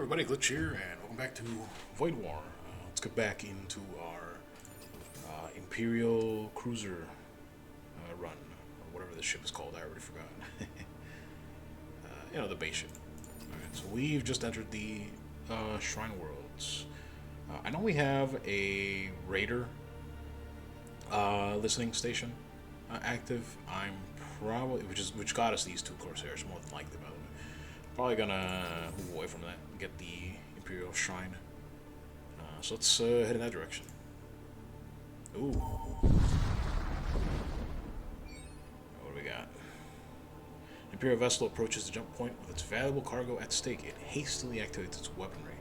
everybody, Glitch here, and welcome back to Void War. Let's get back into our Imperial Cruiser run, or whatever this ship is called. I already forgot. You know, the base ship. Alright, so we've just entered the Shrine Worlds. I know we have a Raider listening station active. I'm probably, which got us these two Corsairs, more than likely, by the way. Probably gonna move away from that and get the Imperial Shrine. So let's head in that direction. Ooh. What do we got? Imperial vessel approaches the jump point with its valuable cargo at stake. It hastily activates its weaponry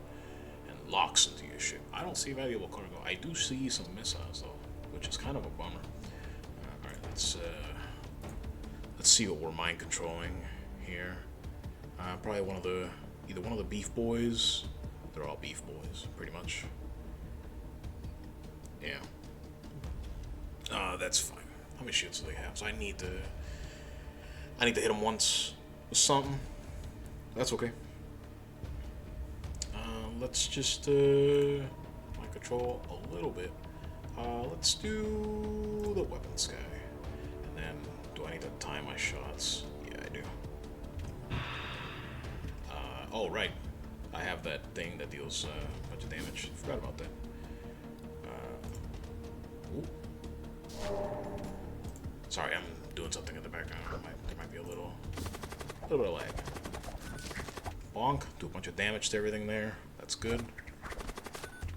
and locks into your ship. I don't see valuable cargo. I do see some missiles though, which is kind of a bummer. Alright, let's see what we're mind controlling here. Probably either one of the beef boys. They're all beef boys, pretty much. Yeah. That's fine. How many shields do they have? So I need to hit them once with something. That's okay. Let's just mind control a little bit. Let's do the weapons guy. And then, do I need to time my shots? Yeah, I do. Oh, right. I have that thing that deals a bunch of damage. Forgot about that. Sorry, I'm doing something in the background. There might be a little bit of lag. Bonk. Do a bunch of damage to everything there. That's good.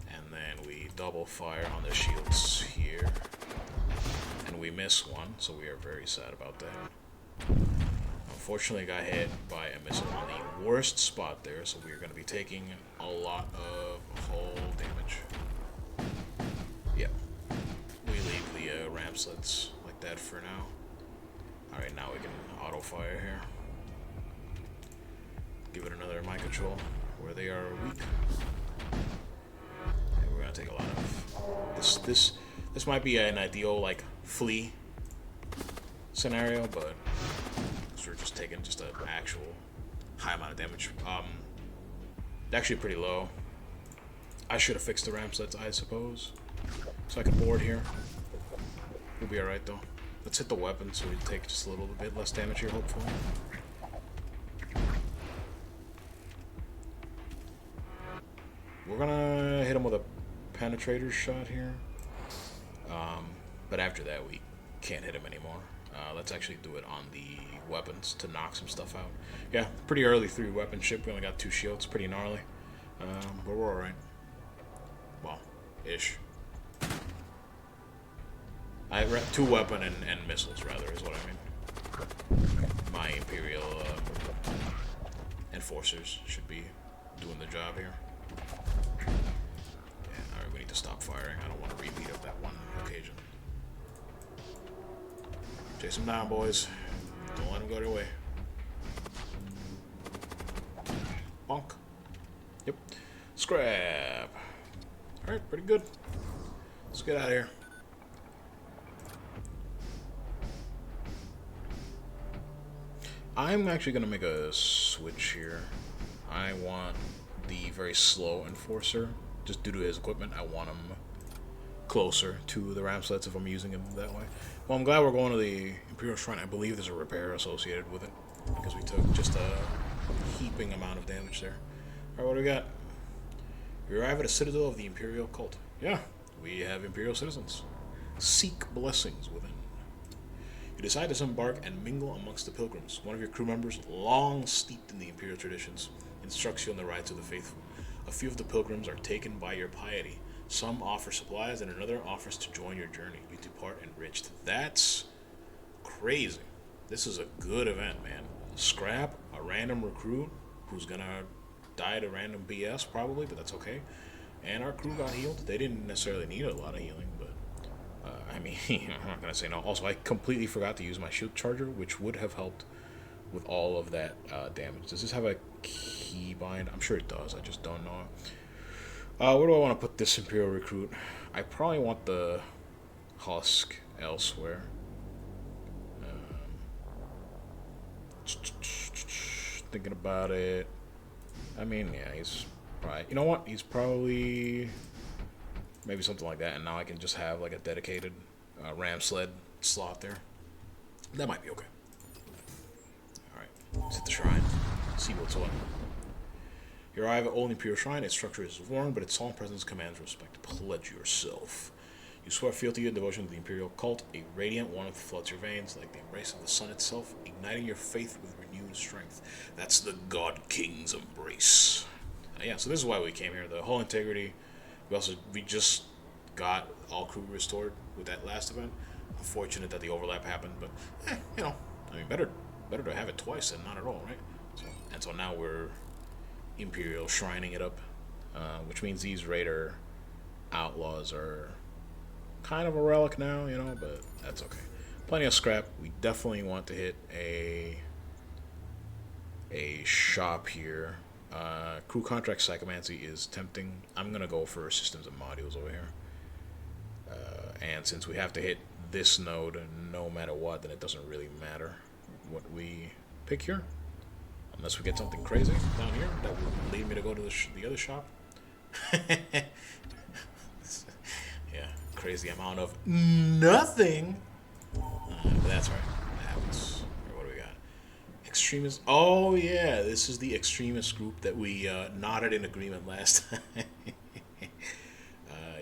And then we double fire on the shields here. And we miss one, so we are very sad about that. Unfortunately, got hit by a missile on the worst spot there, so we're going to be taking a lot of hull damage. Yep. We leave the ram sleds like that for now. Alright, now we can auto fire here. Give it another mind control where they are weak. And we're going to take a lot of... This might be an ideal, like, flee scenario, but... we're just taking just an actual high amount of damage. Actually pretty low. I should have fixed the ram sleds, I suppose. So I can board here. We'll be alright though. Let's hit the weapon so we take just a little bit less damage here, hopefully. We're gonna hit him with a penetrator shot here. But after that we can't hit him anymore. Let's actually do it on the weapons to knock some stuff out. Yeah, pretty early through weapon ship. We only got 2 shields. Pretty gnarly. But we're alright. Well, ish. I have 2 weapon and missiles, rather, is what I mean. My Imperial enforcers should be doing the job here. Yeah, alright, we need to stop firing. I don't want to repeat of that one occasion. Chase them down, boys. Don't let them go their way. Bonk. Yep. Scrap. Alright, pretty good. Let's get out of here. I'm actually going to make a switch here. I want the very slow enforcer. Just due to his equipment, I want him closer to the ram sleds if I'm using him that way. Well, I'm glad we're going to the Imperial Shrine. I believe there's a repair associated with it because we took just a heaping amount of damage there. Alright, what do we got? We arrive at a citadel of the Imperial cult. Yeah, we have Imperial citizens. Seek blessings within. You decide to disembark and mingle amongst the pilgrims. One of your crew members, long steeped in the Imperial traditions, instructs you on the rites of the faithful. A few of the pilgrims are taken by your piety. Some offer supplies, and another offers to join your journey. You depart enriched. That's crazy. This is a good event, man. Scrap a random recruit who's gonna die to random BS, probably, but that's okay. And our crew got healed. They didn't necessarily need a lot of healing, but I mean, I'm not gonna say no. Also, I completely forgot to use my shield charger, which would have helped with all of that damage. Does this have a keybind? I'm sure it does. I just don't know. Where do I want to put this Imperial recruit? I probably want the husk elsewhere. Thinking about it. I mean, yeah, he's probably... You know what? He's probably... Maybe something like that, and now I can just have like a dedicated ram sled slot there. That might be okay. Alright, let's hit the shrine. See what's what. You arrive at Old Imperial Shrine. Its structure is worn, but its solemn presence commands respect. Pledge yourself. You swear fealty and devotion to the Imperial cult. A radiant warmth floods your veins like the embrace of the sun itself, igniting your faith with renewed strength. That's the God King's embrace. Yeah, so this is why we came here. The whole integrity. We just got all crew restored with that last event. Unfortunate that the overlap happened, but you know, I mean, better to have it twice than not at all, right? So now we're Imperial shrining it up, which means these Raider outlaws are kind of a relic now, you know, but that's okay. Plenty of scrap. We definitely want to hit a shop here. Crew contract psychomancy is tempting. I'm gonna go for systems and modules over here. And since we have to hit this node no matter what, then it doesn't really matter what we pick here. Unless we get something crazy down here that will lead me to go to the other shop. Yeah, crazy amount of nothing. But that's right. That happens. What do we got? Extremists. Oh yeah, this is the extremist group that we nodded in agreement last time.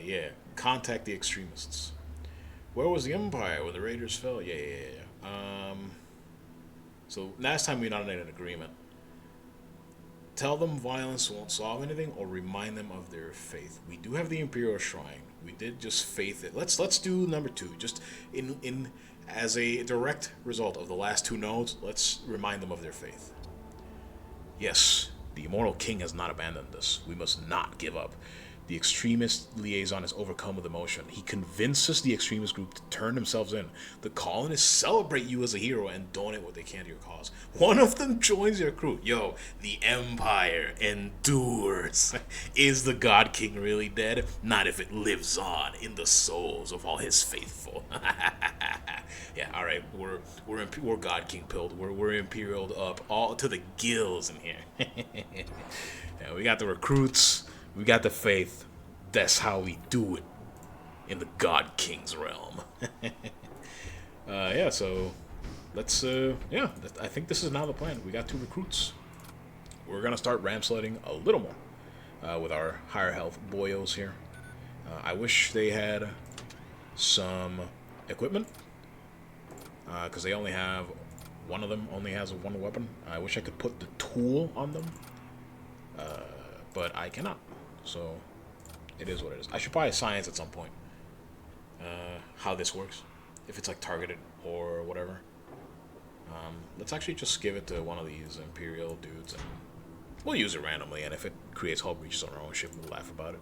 Yeah, contact the extremists. Where was the Empire when the Raiders fell? Yeah. So last time we nodded in agreement. Tell them violence won't solve anything, or remind them of their faith. We do have the Imperial Shrine. We did just faith it. Let's do number 2. Just in as a direct result of the last 2 nodes, let's remind them of their faith. Yes, the Immortal King has not abandoned us. We must not give up. The extremist liaison is overcome with emotion. He convinces the extremist group to turn themselves in. The colonists celebrate you as a hero and donate what they can to your cause. One of them joins your crew. Yo, the Empire endures. Is the God King really dead? Not if it lives on in the souls of all his faithful. Yeah, all right. We're God King pilled. We're imperialed up all to the gills in here. Yeah, we got the recruits. We got the faith. That's how we do it in the God King's realm. Yeah, so let's, yeah, I think this is now the plan. We got 2 recruits. We're going to start ram sledding a little more with our higher health boyos here. I wish they had some equipment because they only have, one of them only has 1 weapon. I wish I could put the tool on them, but I cannot. So, it is what it is. I should probably science at some point how this works. If it's like targeted or whatever. Let's actually just give it to one of these Imperial dudes and we'll use it randomly. And if it creates hull breaches on our own ship, we'll laugh about it.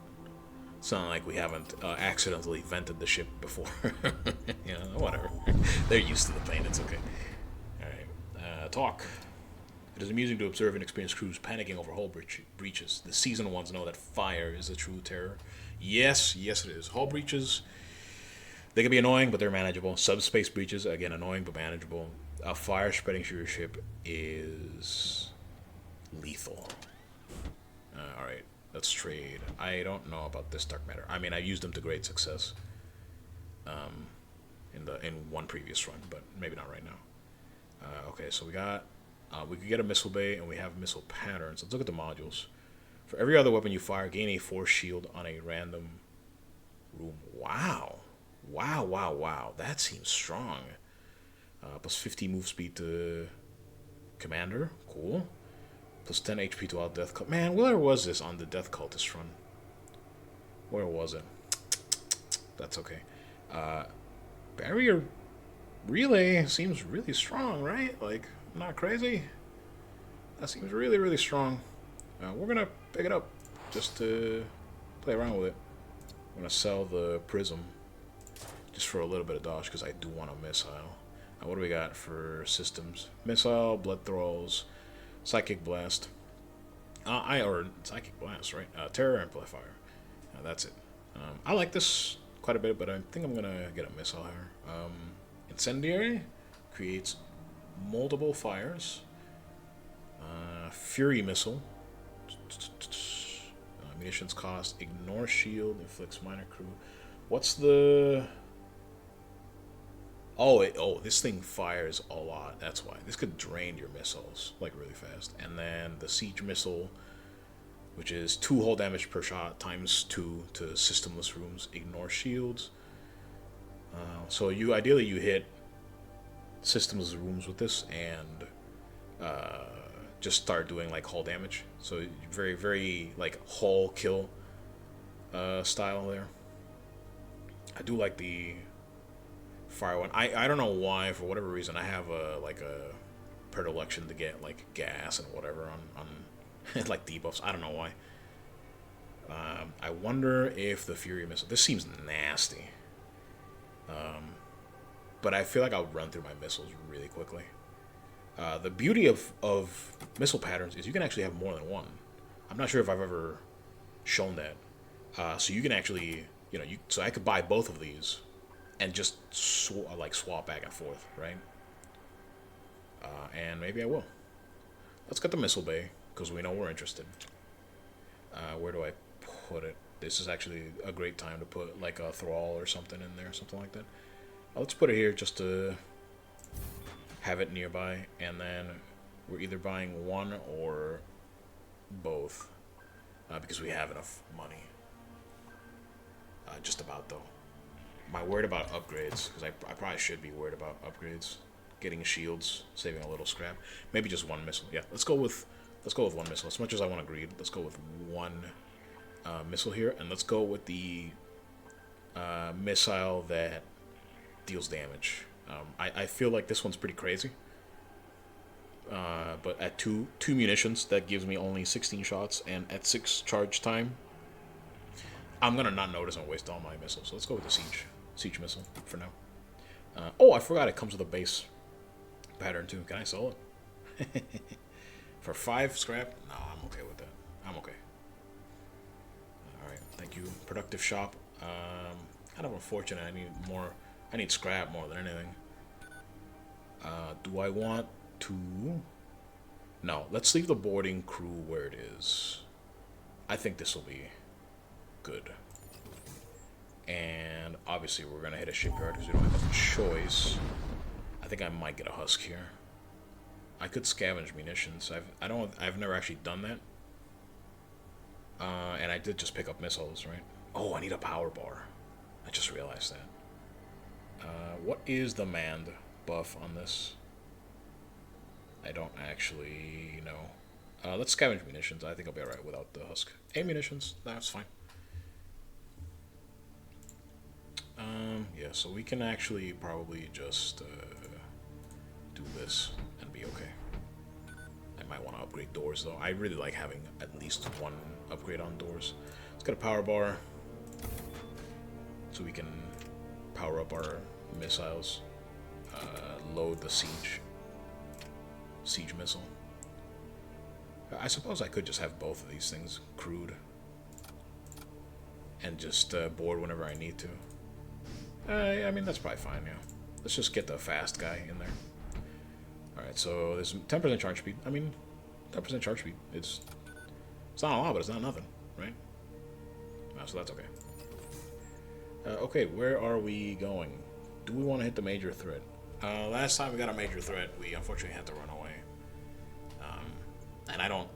It's not like we haven't accidentally vented the ship before. You know, whatever. They're used to the pain. It's okay. Alright. Talk. It is amusing to observe inexperienced crews panicking over hull breaches. The seasoned ones know that fire is the true terror. Yes it is. Hull breaches, they can be annoying, but they're manageable. Subspace breaches, again, annoying but manageable. A fire spreading through your ship is lethal. Alright, let's trade. I don't know about this dark matter. I mean, I used them to great success in one previous run, but maybe not right now. Okay, so we got... we could get a missile bay, and we have missile patterns. Let's look at the modules. For every other weapon you fire, gain a force shield on a random room. Wow. That seems strong. Plus 50 move speed to commander. Cool. Plus 10 HP to all death cult. Man, where was this on the death cultist run? Where was it? That's okay. Barrier relay seems really strong, right? Like... Not crazy. That seems really, really strong. We're gonna pick it up just to play around with it. I'm gonna sell the prism just for a little bit of dodge because I do want a missile. What do we got for systems? Missile, blood throws, psychic blast. Or psychic blast, right? Terror amplifier. That's it. I like this quite a bit, but I think I'm gonna get a missile here. Incendiary creates multiple fires. Fury missile, Munitions cost. Ignore shield. Inflicts minor crew. What's the... Oh, this thing fires a lot. That's why. This could drain your missiles, like, really fast. And then the siege missile, which is 2 hull damage per shot times 2 to systemless rooms. Ignore shields. So ideally you hit systemless rooms with this and just start doing like hull damage. So very, very like hull kill style there. I do like the fire one. I don't know why, for whatever reason, I have a predilection to get like gas and whatever on like debuffs. I don't know why. I wonder if the Fury missile. This seems nasty. But I feel like I'll run through my missiles really quickly. The beauty of missile patterns is you can actually have more than one. I'm not sure if I've ever shown that. So you can actually, so I could buy both of these and just swap back and forth, right? And maybe I will. Let's get the missile bay because we know we're interested. Where do I put it? This is actually a great time to put like a thrall or something in there, something like that. Let's put it here just to have it nearby, and then we're either buying one or both because we have enough money. Just about though. Am I worried about upgrades? Because I probably should be worried about upgrades. Getting shields, saving a little scrap. Maybe just one missile. Yeah, let's go with one missile. As much as I want to greed, let's go with one missile here, and let's go with the missile that deals damage. I feel like this one's pretty crazy. But at two munitions, that gives me only 16 shots, and at 6 charge time, I'm gonna not notice and waste all my missiles. So let's go with the siege missile for now. Oh, I forgot it comes with a base pattern too. Can I sell it? For 5 scrap? No, I'm okay with that. I'm okay. Alright, thank you. Productive shop. Kind of unfortunate. I need scrap more than anything. Do I want to... No, let's leave the boarding crew where it is. I think this will be good. And obviously we're going to hit a shipyard because we don't have a choice. I think I might get a husk here. I could scavenge munitions. I've never actually done that. And I did just pick up missiles, right? Oh, I need a power bar. I just realized that. What is the manned buff on this? I don't actually know. Let's scavenge munitions. I think I'll be alright without the husk. Munitions, that's fine. Yeah, so we can actually probably just do this and be okay. I might want to upgrade doors though. I really like having at least one upgrade on doors. Let's get a power bar so we can power up our missiles. Load the siege missile. I suppose I could just have both of these things crewed and just board whenever I need to. I mean, that's probably fine, yeah. Let's just get the fast guy in there. Alright, so there's 10% charge speed. I mean, 10% charge speed. It's not a lot, but it's not nothing, right? So that's okay. Okay, where are we going? Do we want to hit the major threat? Last time we got a major threat, we unfortunately had to run away. And I don't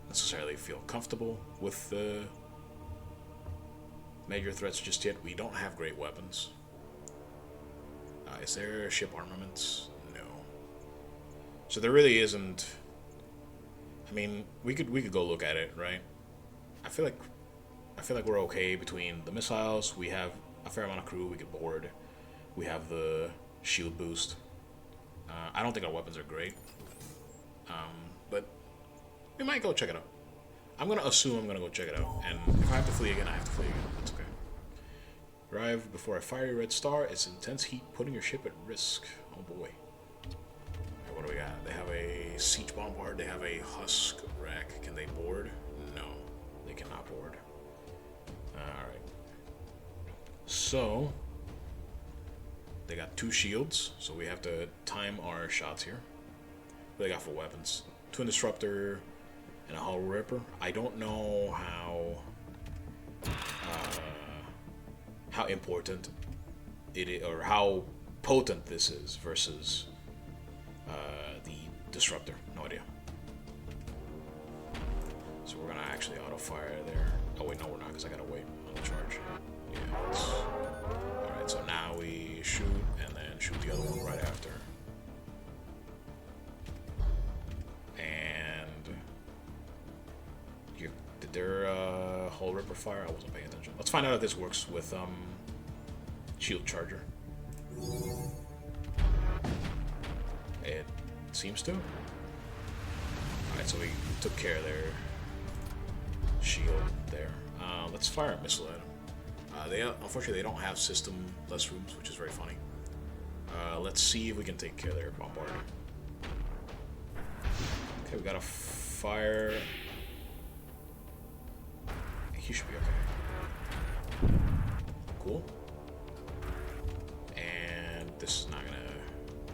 necessarily feel comfortable with the major threats just yet. We don't have great weapons. Is there ship armaments? No. So there really isn't. I mean, we could go look at it, right? I feel like we're okay between the missiles. We have a fair amount of crew we could board. We have the shield boost. I don't think our weapons are great. But we might go check it out. I'm going to assume I'm going to go check it out. And if I have to flee again, I have to flee again. That's okay. Arrive before a fiery red star. It's intense heat, putting your ship at risk. Oh boy. Right, what do we got? They have a siege bombard. They have a husk rack. Can they board? No. They cannot board. Alright. So... they got 2 shields, so we have to time our shots here. What do they got for weapons? Twin Disruptor, and a hull ripper. I don't know how important it is, or how potent this is versus the disruptor. No idea. So we're gonna actually auto fire there. Oh wait, no, we're not, because I gotta wait on the charge. Yeah. All right. So now we shoot and then shoot the other one right after. Did their hull ripper fire? I wasn't paying attention. Let's find out if this works with shield charger. It seems to. Alright, so we took care of their shield there. Let's fire a missile at them. Unfortunately, they don't have system-less rooms, which is very funny. Let's see if we can take care of their bombardier. Okay, we got a fire. He should be okay. Cool. And this is not gonna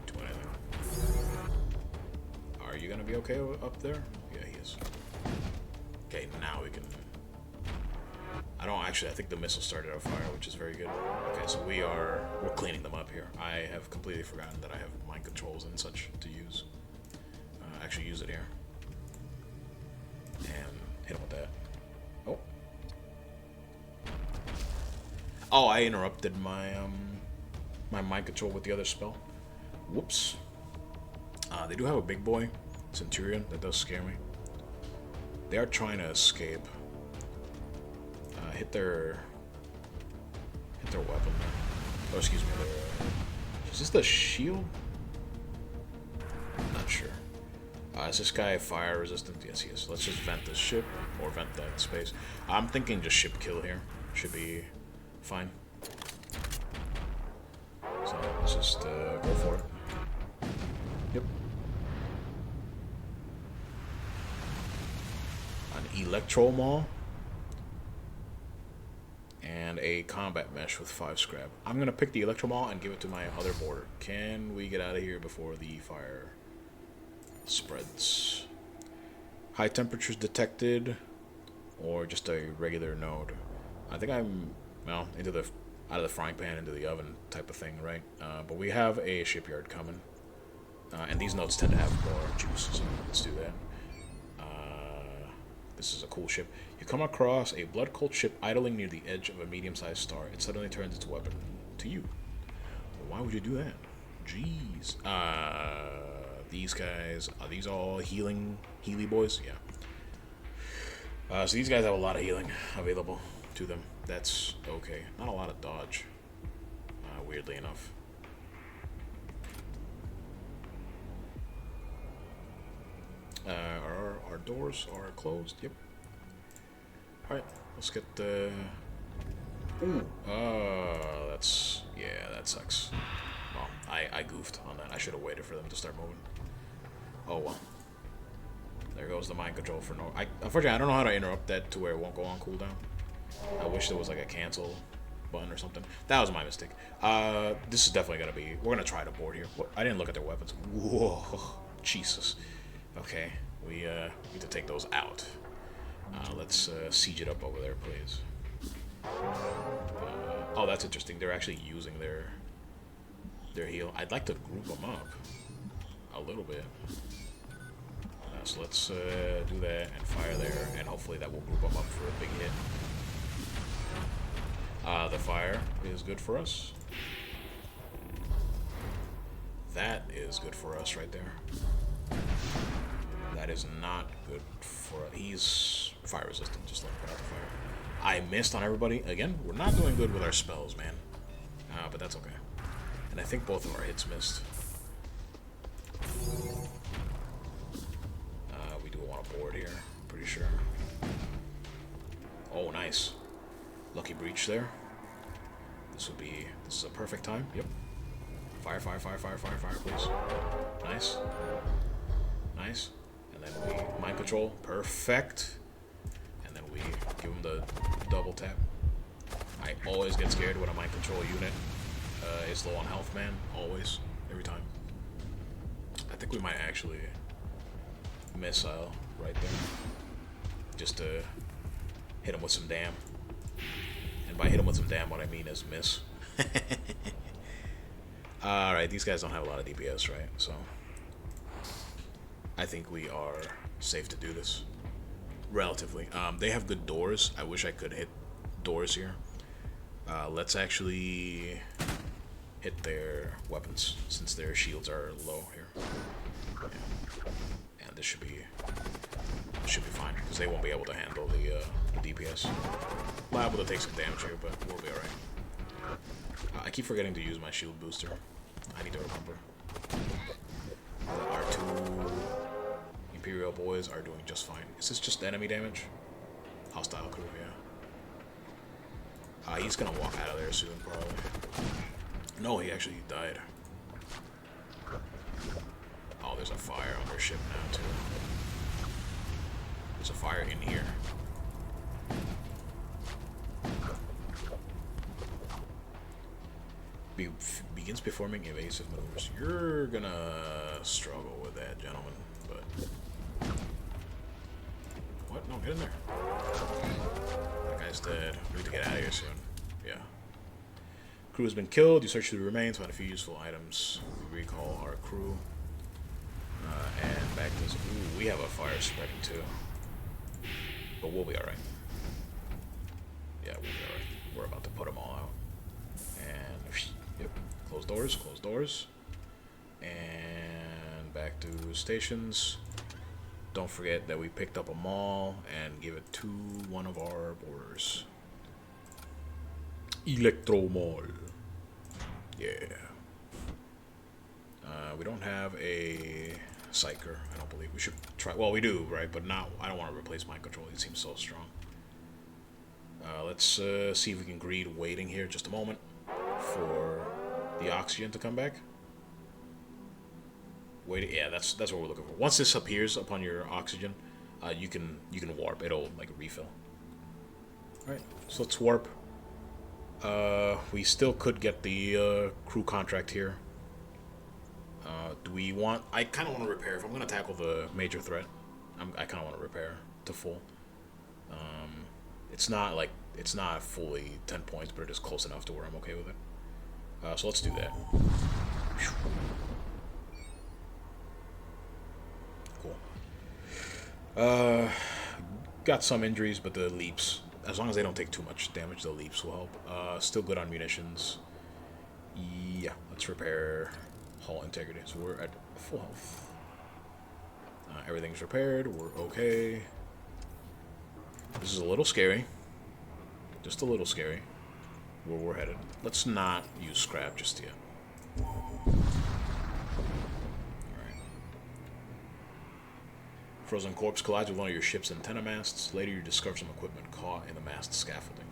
do anything. Are you gonna be okay up there? Yeah, he is. Okay, now we can. I think the missile started a fire, which is very good. Okay, so we're cleaning them up here. I have completely forgotten that I have mind controls and such to use. Actually use it here. And hit him with that. Oh. Oh, I interrupted my my mind control with the other spell. Whoops. They do have a big boy Centurion that does scare me. They are trying to escape. Hit their weapon. Oh, excuse me. Is this the shield? I'm not sure. Is this guy fire resistant? Yes, he is. Let's just vent this ship, or vent that space. I'm thinking just ship kill here. Should be fine. So let's just go for it. Yep. An electro maul. And a combat mesh with 5 scrap. I'm gonna pick the electro maul and give it to my other boarder. Can we get out of here before the fire spreads? High temperatures detected, or just a regular node. I think I'm out of the frying pan into the oven type of thing, right? But we have a shipyard coming, and these nodes tend to have more juice, so let's do that. This is a cool ship. You come across a blood-cold ship idling near the edge of a medium-sized star. It suddenly turns its weapon to you. Well, why would you do that? Jeez. These guys, are these all healy boys? Yeah. So these guys have a lot of healing available to them. That's okay. Not a lot of dodge, weirdly enough. Our doors are closed. Yep. Alright, let's get the... Ooh. That sucks. Well, I goofed on that. I should have waited for them to start moving. Oh well. There goes the mind control for no... Unfortunately, I don't know how to interrupt that to where it won't go on cooldown. I wish there was like a cancel button or something. That was my mistake. This is definitely gonna be... We're gonna try to board here. I didn't look at their weapons. Whoa. Jesus. Okay, we need to take those out. Let's siege it up over there, please. Oh, that's interesting. They're actually using their heal. I'd like to group them up a little bit. So let's do that and fire there, and hopefully that will group them up for a big hit. The fire is good for us. That is good for us right there. That is not good for... He's fire resistant, just let him put out the fire. I missed on everybody. Again, we're not doing good with our spells, man. But that's okay. And I think both of our hits missed. We do want a board here, pretty sure. Oh, nice. Lucky breach there. This is a perfect time. Yep. Fire, fire, fire, fire, fire, fire, please. Nice. Nice. And then we mind control. Perfect. And then we give him the double tap. I always get scared when a mind control unit is low on health, man. Always. Every time. I think we might actually missile right there. just to hit him with some damn. And by hit him with some damn, what I mean is miss. Alright, these guys don't have a lot of DPS, right? So I think we are safe to do this. Relatively. They have good doors. I wish I could hit doors here. Let's actually hit their weapons, since their shields are low here. Yeah. And this should be fine, because they won't be able to handle the DPS. Liable to take some damage here, but we'll be alright. I keep forgetting to use my shield booster. I need to remember. Our two Imperial boys are doing just fine. Is this just enemy damage? Hostile crew, yeah. He's gonna walk out of there soon, probably. No, he actually died. Oh, there's a fire on their ship now, too. There's a fire in here. Begins performing evasive maneuvers. You're gonna struggle with that, gentlemen, but... What? No, get in there. That guy's dead. We need to get out of here soon. Yeah. Crew has been killed. You search through the remains, find a few useful items. We recall our crew. And back to this. Ooh, we have a fire spreading too. But we'll be alright. Yeah, we'll be alright. We're about to put them all out. And, yep. Close doors, close doors. And back to stations. Don't forget that we picked up a mall and give it to one of our borders. Electro Mall. Yeah. We don't have a Psyker, I don't believe. We should try. Well, we do, right? But not. I don't want to replace mind control. It seems so strong. Let's see if we can greed waiting here just a moment for the oxygen to come back. Wait, yeah, that's what we're looking for. Once this appears upon your oxygen, you can warp. It'll like refill. All right, so let's warp. We still could get the crew contract here. Do we want... I kind of want to repair. If I'm going to tackle the major threat, I kind of want to repair to full. It's not fully 10 points, but it is close enough to where I'm okay with it. So let's do that. Cool. Got some injuries, but the leaps, as long as they don't take too much damage, the leaps will help. Still good on munitions. Yeah, let's repair hull integrity. So we're at full health. Everything's repaired. We're okay. This is a little scary. Just a little scary where we're headed. Let's not use scrap just yet. Alright. Frozen corpse collides with one of your ship's antenna masts. Later you discover some equipment caught in the mast scaffolding.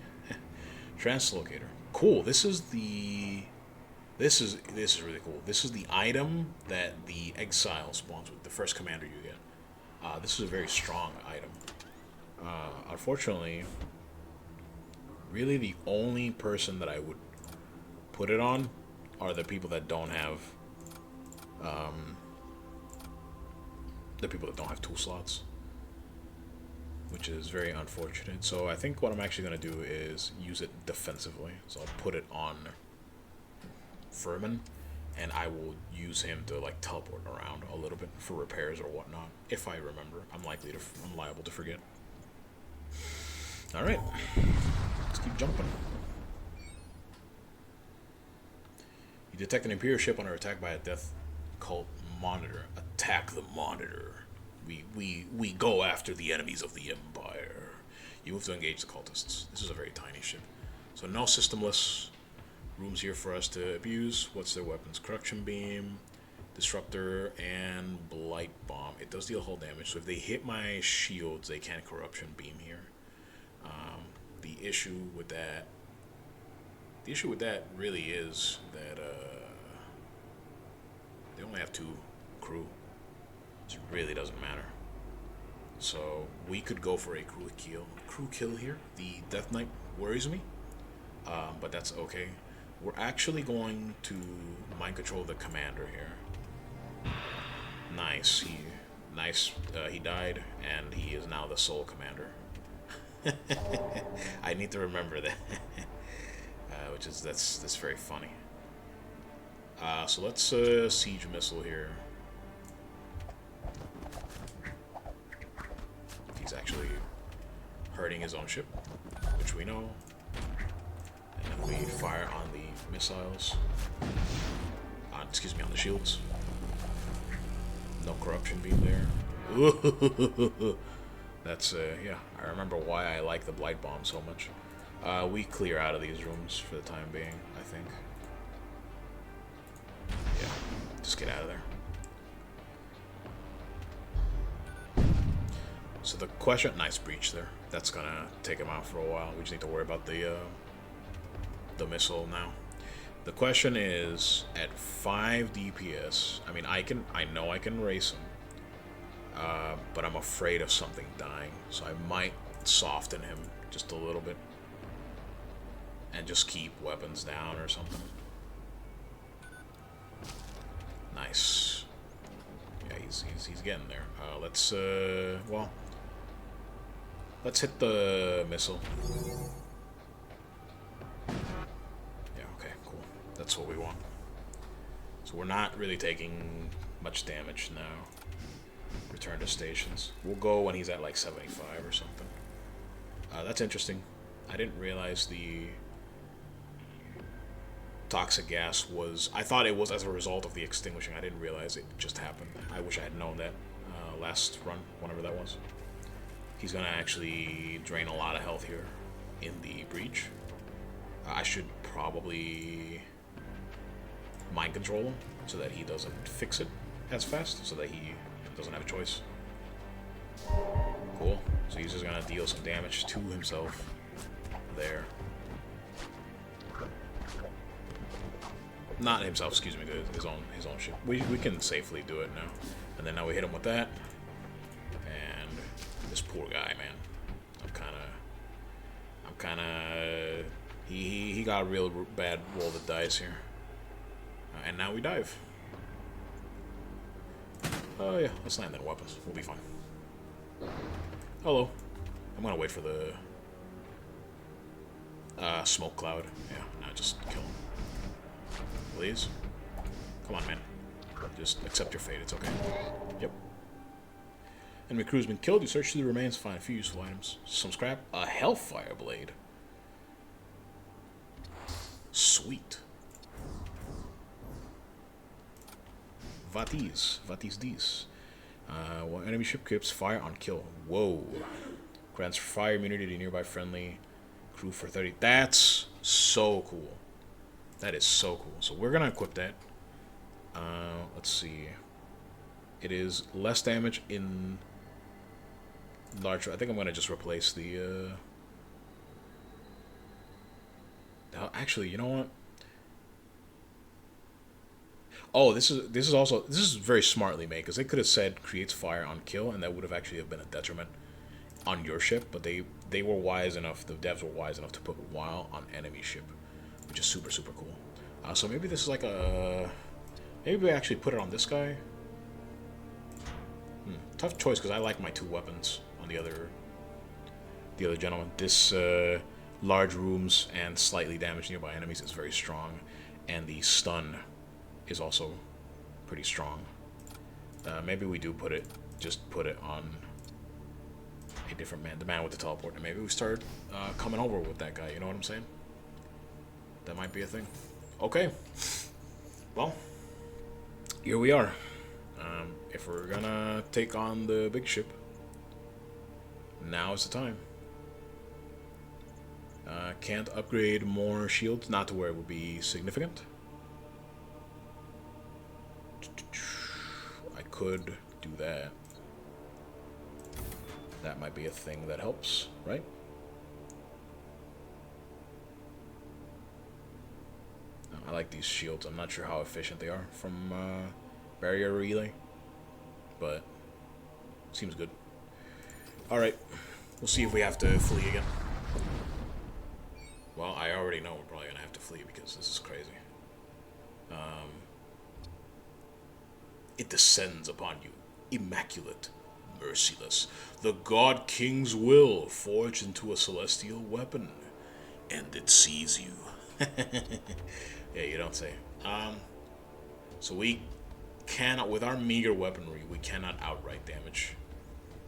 Translocator. Cool. This is really cool. This is the item that the exile spawns with, the first commander you get. This is a very strong item. Unfortunately, really the only person that I would put it on are the people that don't have tool slots, which is very unfortunate. So I think what I'm actually going to do is use it defensively. So I'll put it on Furman, and I will use him to like teleport around a little bit for repairs or whatnot. If I remember, I'm liable to forget. All right, let's keep jumping. You detect an Imperial ship under attack by a death cult monitor. Attack the monitor. We go after the enemies of the Empire. You move to engage the cultists. This is a very tiny ship, so no systemless rooms here for us to abuse. What's their weapons? Corruption beam, disruptor, and blight bomb. It does deal hull damage, so if they hit my shields, they can corruption beam here. The issue with that really is that they only have 2 crew, so it really doesn't matter. So we could go for a crew kill here. The Death Knight worries me, but that's okay. We're actually going to mind control the commander here. Nice. Nice. He died, and he is now the sole commander. I need to remember that. That's very funny. So let's siege missile here. He's actually hurting his own ship, which we know. And then we fire on the missiles. Excuse me, on the shields. No corruption beam there. That's yeah. I remember why I like the blight bomb so much. We clear out of these rooms for the time being, I think. Yeah, just get out of there. So the question, nice breach there. That's gonna take him out for a while. We just need to worry about the missile now. The question is, at 5 DPS, I mean, I know I can race him, but I'm afraid of something dying, so I might soften him just a little bit, and just keep weapons down or something. Nice. Yeah, he's getting there. Let's hit the missile. That's what we want. So we're not really taking much damage now. Return to stations. We'll go when he's at like 75 or something. That's interesting. I didn't realize the toxic gas was... I thought it was as a result of the extinguishing. I didn't realize it just happened. I wish I had known that last run, whenever that was. He's going to actually drain a lot of health here in the breach. I should probably... mind control him so that he doesn't fix it as fast, so that he doesn't have a choice. Cool. So he's just gonna deal some damage to himself there. Not himself, excuse me, his own ship. We can safely do it now. And then now we hit him with that. And this poor guy, man. I'm kinda he got a real bad roll of the dice here. And now we dive. Oh yeah, let's land in weapons. We'll be fine. Hello. I'm gonna wait for the smoke cloud. Yeah, no, just kill him. Please. Come on, man. Just accept your fate. It's okay. Yep. Enemy crew's been killed. You search through the remains to find a few useful items. Some scrap. A hellfire blade. Sweet. What is this? When enemy ship equips, fire on kill. Whoa. Grants fire immunity to nearby friendly crew for 30. That's so cool. That is so cool. So we're gonna equip that. Let's see. It is less damage in large. I think I'm gonna just replace the. Actually, you know what? Oh, this is very smartly made, because they could have said creates fire on kill, and that would have actually been a detriment on your ship. But they were wise enough. The devs were wise enough to put while on enemy ship, which is super cool. So maybe this is like a. Maybe we actually put it on this guy. Tough choice, because I like my 2 weapons on the other gentleman. This large rooms and slightly damaged nearby enemies is very strong, and the stun is also pretty strong. Maybe we do just put it on a different man, the man with the teleport, and maybe we start coming over with that guy, you know what I'm saying? That might be a thing. Okay. Well, here we are. If we're gonna take on the big ship, now is the time. Can't upgrade more shields, not to where it would be significant. I could do that. That might be a thing that helps, right? I like these shields. I'm not sure how efficient they are from barrier relay, but seems good. Alright, we'll see if we have to flee again. Well, I already know we're probably going to have to flee because this is crazy. It descends upon you immaculate, merciless, the God King's will forged into a celestial weapon, and it sees you. Yeah, you don't say. So we cannot, with our meager weaponry, we cannot outright damage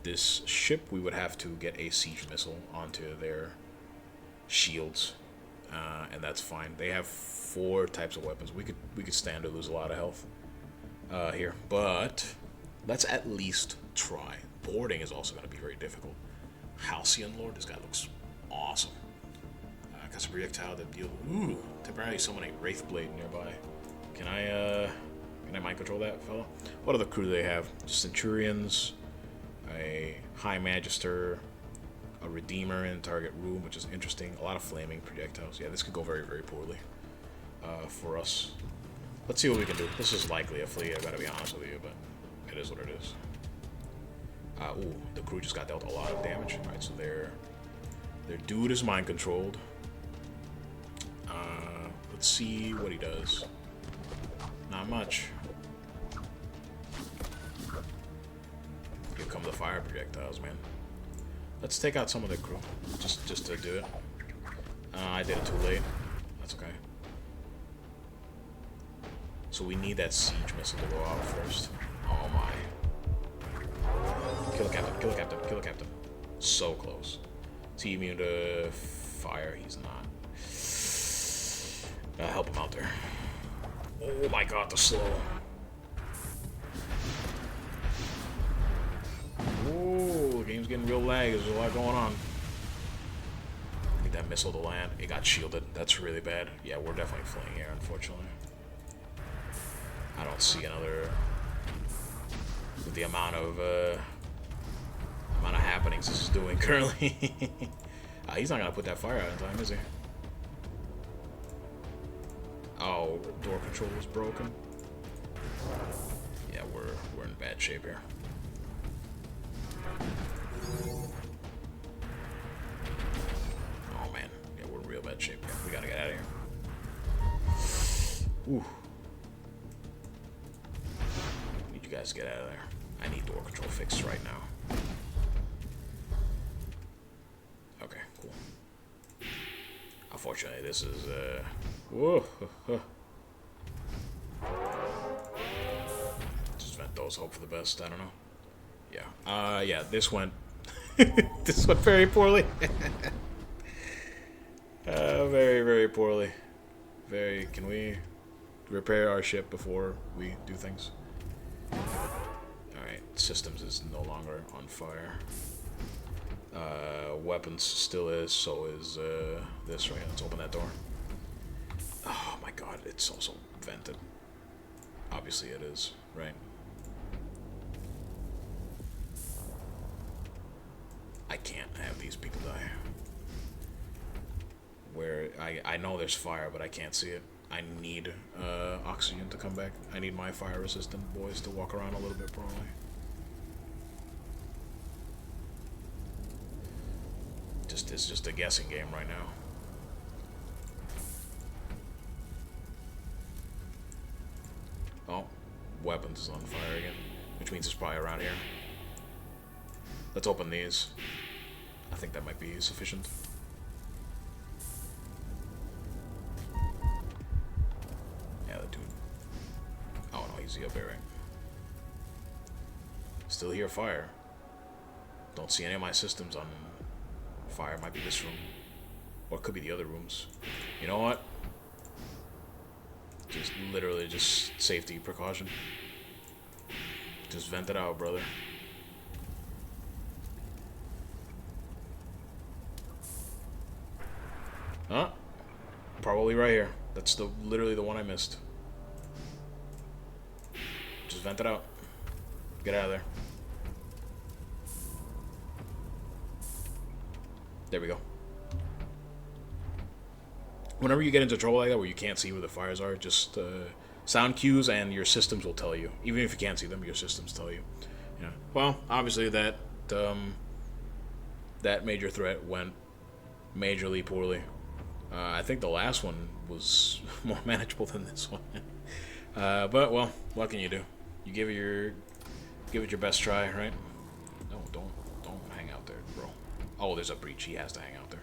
this ship. We would have to get a siege missile onto their shields, and that's fine. They have 4 types of weapons. We could stand to lose a lot of health here, but let's at least try. Boarding is also going to be very difficult. Halcyon Lord, this guy looks awesome. Got some projectile that deal. Ooh, temporarily summon a Wraith Blade nearby. Can I mind control that fella? What other crew do they have? Just Centurions, a High Magister, a Redeemer in target room, which is interesting. A lot of flaming projectiles. Yeah, this could go very, very poorly for us. Let's see what we can do. This is likely a fleet, I gotta be honest with you, but it is what it is. Ooh, the crew just got dealt a lot of damage. Alright, so their dude is mind controlled. Let's see what he does. Not much. Here come the fire projectiles, man. Let's take out some of the crew, just to do it. I did it too late. That's okay. So we need that siege missile to go out first. Oh my. Kill the captain, kill the captain, kill the captain. So close. Is he immune to fire? He's not. Help him out there. Oh my god, the slow. Ooh, the game's getting real lag. There's a lot going on. Need that missile to land. It got shielded. That's really bad. Yeah, we're definitely fleeing here, unfortunately. I don't see another... With the amount of happenings this is doing currently. He's not gonna put that fire out in time, is he? Oh, door control was broken. Yeah, we're in bad shape here. Oh man, yeah, we're in real bad shape here. We gotta get out of here. Ooh. Need you guys to get out of there. I need door control fixed right now. Okay, cool. Unfortunately, this is whoa. Just vent those, hope for the best. I don't know. Yeah. Yeah. This went. This went very poorly. Very, very poorly. Very. Can we repair our ship before we do things? Alright, systems is no longer on fire. Weapons still is, so is this right. Let's open that door. Oh my god, it's also vented. Obviously it is, right? I can't have these people die. Where I know there's fire, but I can't see it. I need oxygen to come back. I need my fire resistant boys to walk around a little bit probably. It's just a guessing game right now. Oh, weapons is on fire again, which means it's probably around here. Let's open these. I think that might be sufficient. Yeah, the dude. Oh no, he's up there, right? Still hear fire. Don't see any of my systems on fire. Might be this room. Or it could be the other rooms. You know what? Just literally just safety precaution. Just vent it out, brother. Huh? Probably right here. That's literally the one I missed. Just vent it out. Get out of there. There we go. Whenever you get into trouble like that where you can't see where the fires are, just sound cues and your systems will tell you. Even if you can't see them, your systems tell you. Yeah. Well, obviously that that major threat went majorly poorly. I think the last one was more manageable than this one. But well, what can you do? You give Give it your best try, right? No, don't hang out there, bro. Oh, there's a breach. He has to hang out there.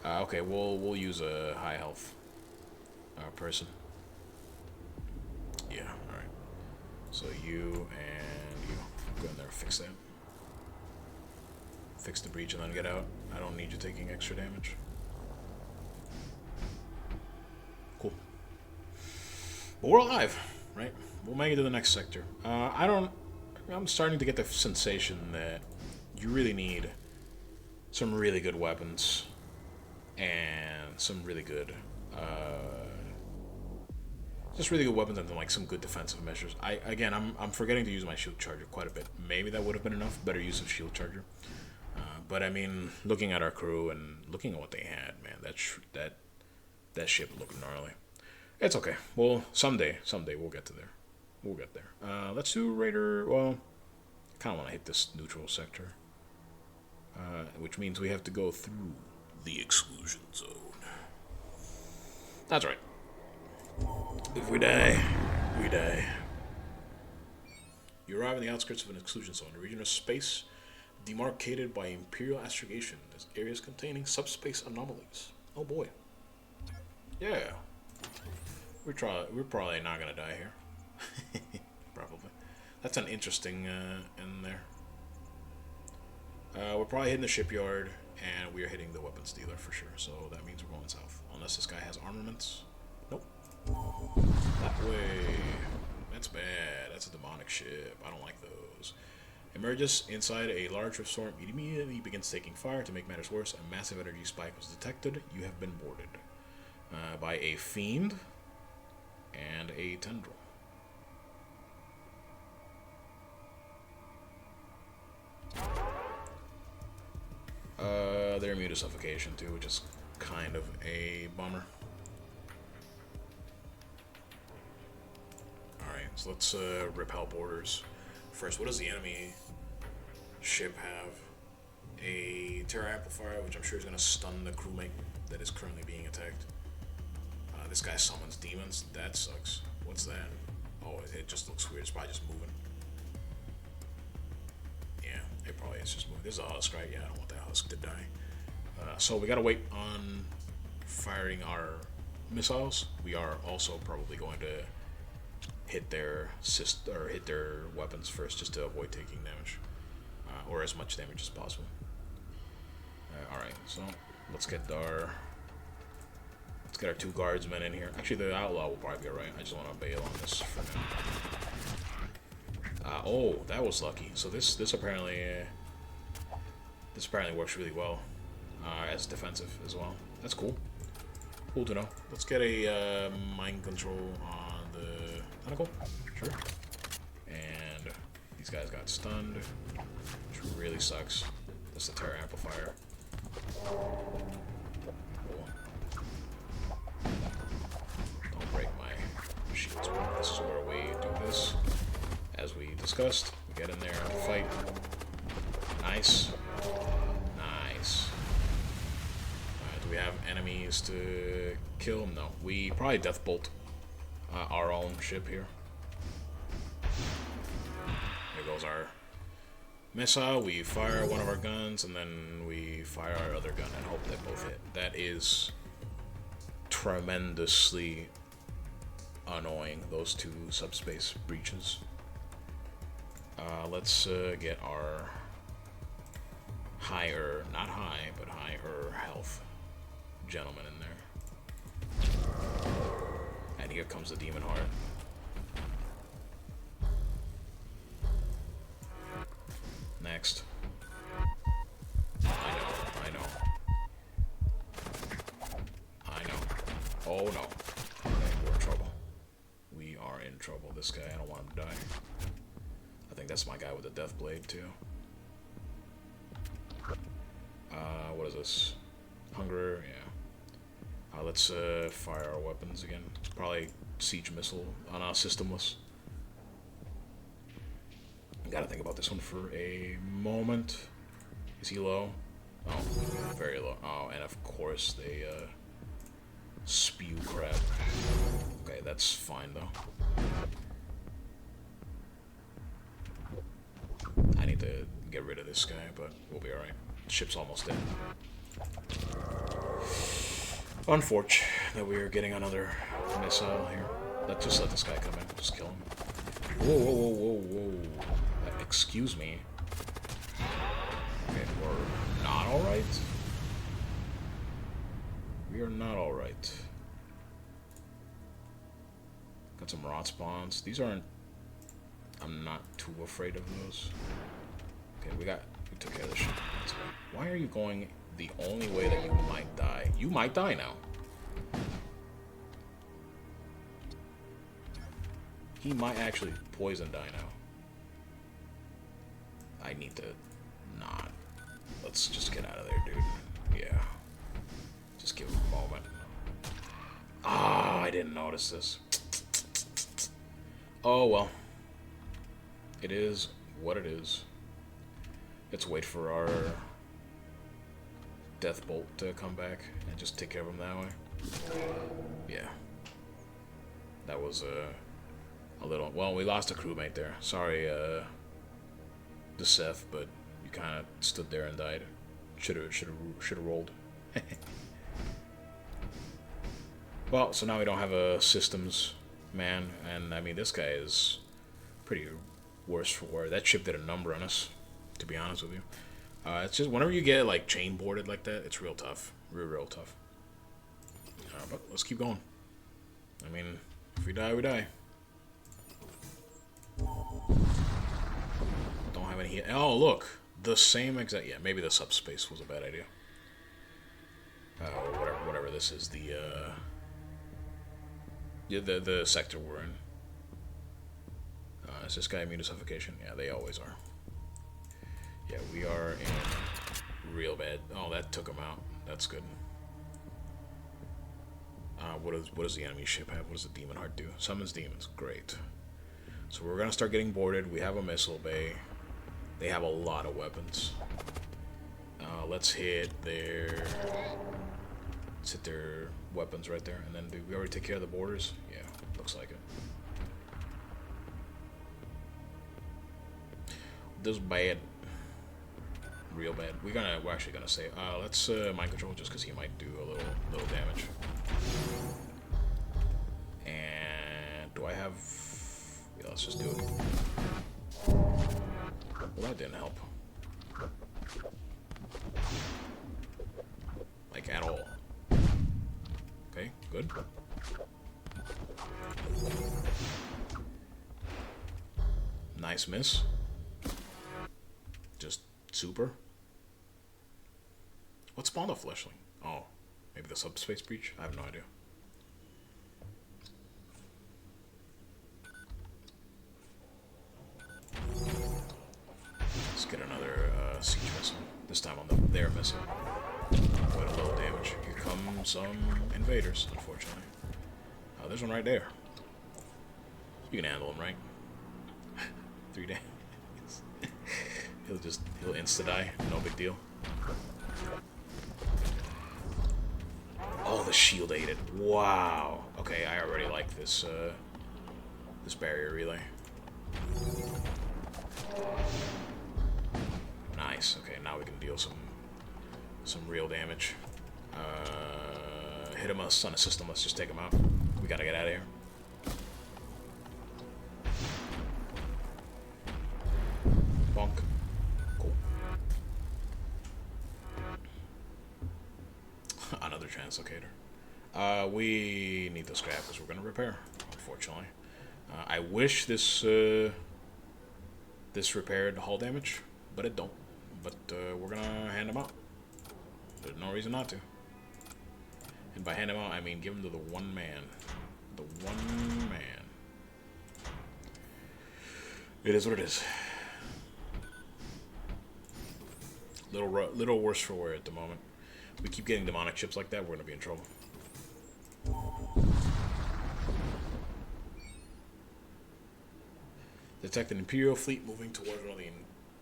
Okay, we'll use a high health person. Yeah, all right. So you and you go in there, fix that. Fix the breach and then get out. I don't need you taking extra damage. Cool. But we're alive, right? We'll make it to the next sector. I'm starting to get the sensation that you really need some really good weapons and some really good, just really good weapons and then like some good defensive measures. I'm forgetting to use my shield charger quite a bit. Maybe that would have been enough. Better use of shield charger. But I mean, looking at our crew and looking at what they had, man, that ship looked gnarly. It's okay. Well, someday we'll get to there. We'll get there. Let's do Raider. Well, I kind of want to hit this neutral sector, which means we have to go through the exclusion zone. That's right. If we die, we die. You arrive in the outskirts of an exclusion zone, a region of space demarcated by Imperial astrogation as areas containing subspace anomalies. Oh boy. Yeah. We're probably not gonna die here. Probably. That's an interesting in there. We're probably hitting the shipyard, and we are hitting the weapons dealer for sure. So that means we're going south. Unless this guy has armaments. Nope. That way. That's bad. That's a demonic ship. I don't like those. Emerges inside a large rift storm. It immediately begins taking fire. To make matters worse, a massive energy spike was detected. You have been boarded by a fiend and a tendril. They're immune to suffocation too, which is kind of a bummer. Alright, so let's rip help orders. First, what does the enemy ship have? A Terra Amplifier, which I'm sure is going to stun the crewmate that is currently being attacked. This guy summons demons. That sucks. What's that? Oh, it just looks weird. It's probably just moving. Yeah, it probably is just moving. This is a husk, right? Yeah, I don't want that husk to die. So we gotta wait on firing our missiles. We are also probably going to hit their weapons first, just to avoid taking damage, or as much damage as possible. All right, so let's get our two guardsmen in here. Actually, the outlaw will probably be alright. I just want to bail on this for now. Oh, that was lucky. So this apparently works really well as defensive as well. That's cool. Cool to know. Let's get a mind control on the tentacle. Sure. And these guys got stunned, which really sucks. That's the Terra Amplifier. Don't break my shields. This is where we do this. As we discussed, we get in there and fight. Nice. Nice. Do we have enemies to kill? No. We probably death bolt our own ship here. There goes our missile. We fire one of our guns, and then we fire our other gun and hope they both hit. That is tremendously annoying, those two subspace breaches. Let's get our not high, but higher health gentleman in there. And here comes the demon heart. Next. I know. Oh no. Okay, we're in trouble. We are in trouble. This guy, I don't want him to die. I think that's my guy with the death blade too. What is this? Hunger, yeah. Let's fire our weapons again. Probably siege missile on our systemless. Gotta think about this one for a moment. Is he low? Oh, very low. Oh, and of course they spew crap. Okay, that's fine though. need to get rid of this guy, but we'll be alright. Ship's almost dead. Unfortunate that we are getting another missile here. Just let this guy come in. Just kill him. Whoa, whoa, whoa, whoa, whoa. Excuse me. Okay, we're not alright. We are not alright. Got some rot spawns. These aren't... I'm not too afraid of those. Okay, we took care of this shit. Why are you going the only way that you might die? You might die now. He might actually poison die now. I need to not. Let's just get out of there, dude. Yeah. Just give him a moment. Ah, I didn't notice this. Oh, well. It is what it is. Let's wait for our death bolt to come back and just take care of him that way. Yeah. That was a little... Well, we lost a crewmate there. Sorry, the Seth, but you kind of stood there and died. Should have rolled. Well, so now we don't have a systems man, and I mean this guy is pretty worse for wear. That ship did a number on us, to be honest with you. It's just whenever you get like chain boarded like that, it's real tough, real tough. But let's keep going. I mean, if we die, we die. Don't have any heat. Oh, look, the same exact. Yeah, maybe the subspace was a bad idea. Whatever this is, the sector we're in. Is this guy immune to suffocation? Yeah, they always are. Yeah, we are in real bad. Oh, that took him out. That's good. What does the enemy ship have? What does the demon heart do? Summons demons. Great. So we're gonna start getting boarded. We have a missile bay. They have a lot of weapons. Let's hit their weapons right there. And then did we already take care of the borders? Yeah, looks like it. This is bad. Real bad. We're actually gonna say let's mind control just because he might do a little damage. And do I have? Yeah, let's just do it. Well, that didn't help. Like at all. Okay, good. Nice miss. Just super. What spawned a fleshling? Oh, maybe the subspace breach? I have no idea. Let's get another siege missile. This time on their missile. Quite a little damage. Here come some invaders, unfortunately. There's one right there. You can handle him, right? 3 damage. He'll insta-die. No big deal. Oh, the shield ate it. Wow. Okay, I already like this, this barrier relay. Nice. Okay, now we can deal some real damage. Hit him on a system. Let's just take him out. We gotta get out of here. Bonk. Cool. Another translocator. We need the scrap because we're gonna repair, unfortunately. I wish this repaired hull damage, but it don't. But we're gonna hand them out. There's no reason not to. And by hand them out, I mean give them to the one man. The one man. It is what it is. Little worse for wear at the moment. We keep getting demonic ships like that, we're gonna be in trouble. Detect an Imperial fleet moving towards one of the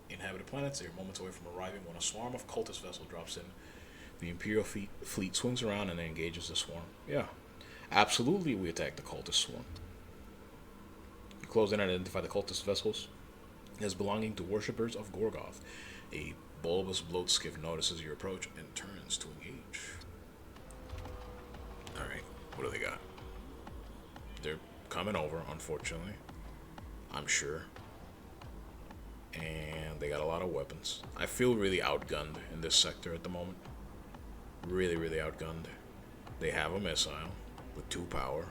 inhabited planets. They are moments away from arriving when a swarm of cultist vessels drops in. The Imperial fleet swings around and then engages the swarm. Yeah, absolutely. We attack the cultist swarm. You close in and identify the cultist vessels. as belonging to worshippers of Gorgoth. A bulbous bloatskiff notices your approach and turns to engage. Alright, what do they got? They're coming over, unfortunately. I'm sure. And they got a lot of weapons. I feel really outgunned in this sector at the moment. Really, really outgunned. They have a missile with 2 power.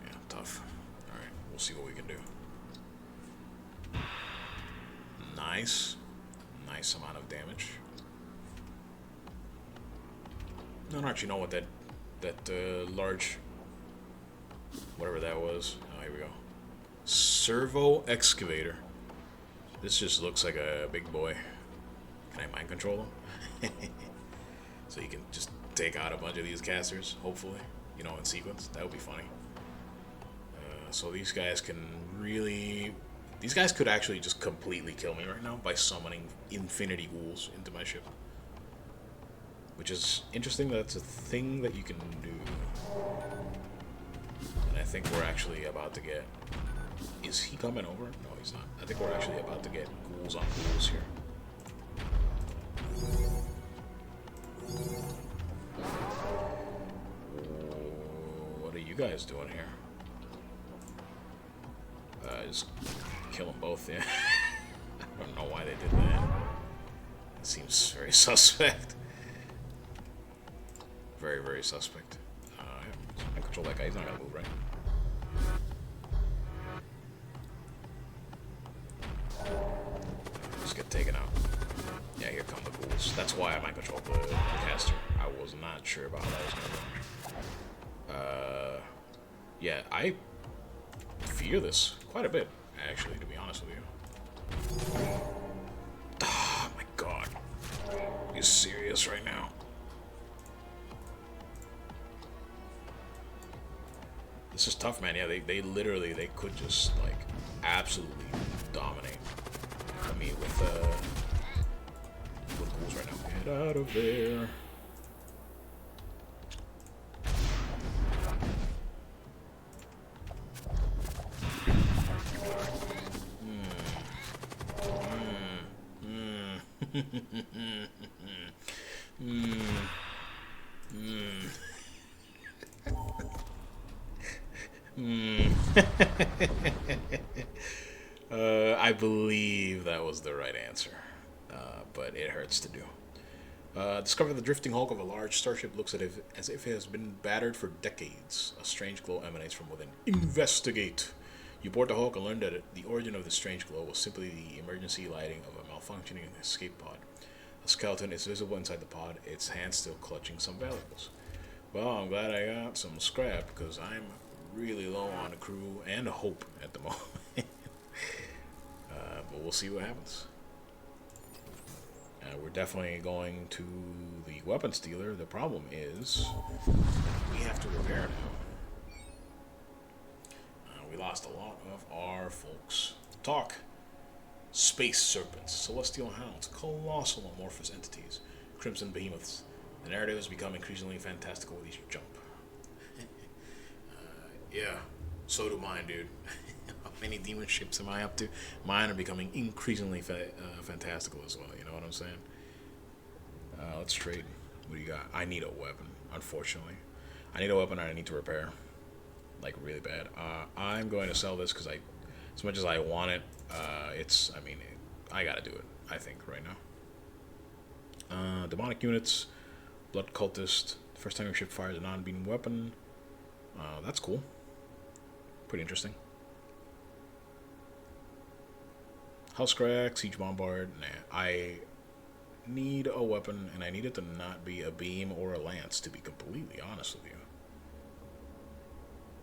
Yeah, tough. Alright, we'll see what we can do. Nice. Nice amount of damage. I don't actually know what that large, whatever that was. Oh, here we go. Servo excavator. This just looks like a big boy. Can I mind control him? So you can just take out a bunch of these casters, hopefully, you know, in sequence. That would be funny. So these guys can really... These guys could actually just completely kill me right now by summoning infinity ghouls into my ship. Which is interesting that it's a thing that you can do. And I think we're actually about to get... Is he coming over? No, he's not. I think we're actually about to get ghouls on ghouls here. What are you guys doing here? Just kill them both, yeah. I don't know why they did that. It seems very suspect. Very, very suspect. I control that guy. He's not gonna move, right? Just get taken out. Yeah, here come the ghouls. That's why I might control the caster. I was not sure about how that was gonna go. Yeah, I fear this quite a bit, actually, to be honest with you. Oh my god. Are you serious right now? This is tough, man. Yeah, they literally, they could just, like, absolutely dominate me with ghouls right now. Get out of there. I believe that was the right answer, but it hurts to do. Discover the drifting hulk of a large starship looks as if it has been battered for decades. A strange glow emanates from within. Investigate! You board the hulk and learn that the origin of the strange glow was simply the emergency lighting of a malfunctioning escape pod. A skeleton is visible inside the pod, its hand still clutching some valuables. Well, I'm glad I got some scrap, because I'm really low on a crew and a hope at the moment. But we'll see what happens. We're definitely going to the weapons dealer. The problem is we have to repair now. We lost a lot of our folks. Talk. Space serpents, celestial hounds, colossal amorphous entities, crimson behemoths. The narrative has become increasingly fantastical with each jump. Yeah, so do mine, dude. How many demon ships am I up to? Mine are becoming increasingly fantastical as well, you know what I'm saying? Let's trade. What do you got? I need a weapon, unfortunately. I need a weapon and I need to repair. Like, really bad. I'm going to sell this because as much as I want it, I gotta do it, I think, right now. Demonic units, blood cultist, first time your ship fires a non-beam weapon. That's cool. Pretty interesting. House crack, siege bombard. Nah, I need a weapon, and I need it to not be a beam or a lance, to be completely honest with you.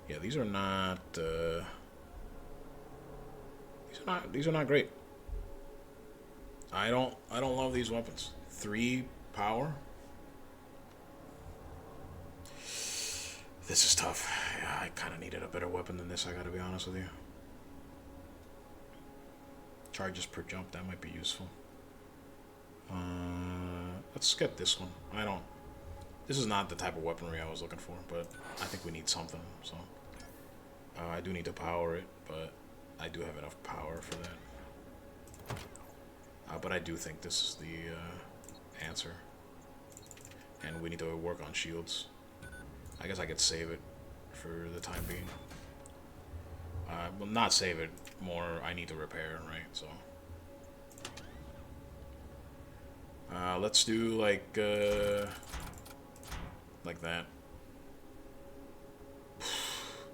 Yeah, these are not great. I don't love these weapons. 3 power. This is tough. Yeah, I kind of needed a better weapon than this, I gotta be honest with you. Charges per jump, that might be useful. Let's get this one. This is not the type of weaponry I was looking for, but I think we need something, so. I do need to power it, but I do have enough power for that. But I do think this is the answer. And we need to work on shields. I guess I could save it for the time being. Well, not save it. More, I need to repair, right? So, let's do like that.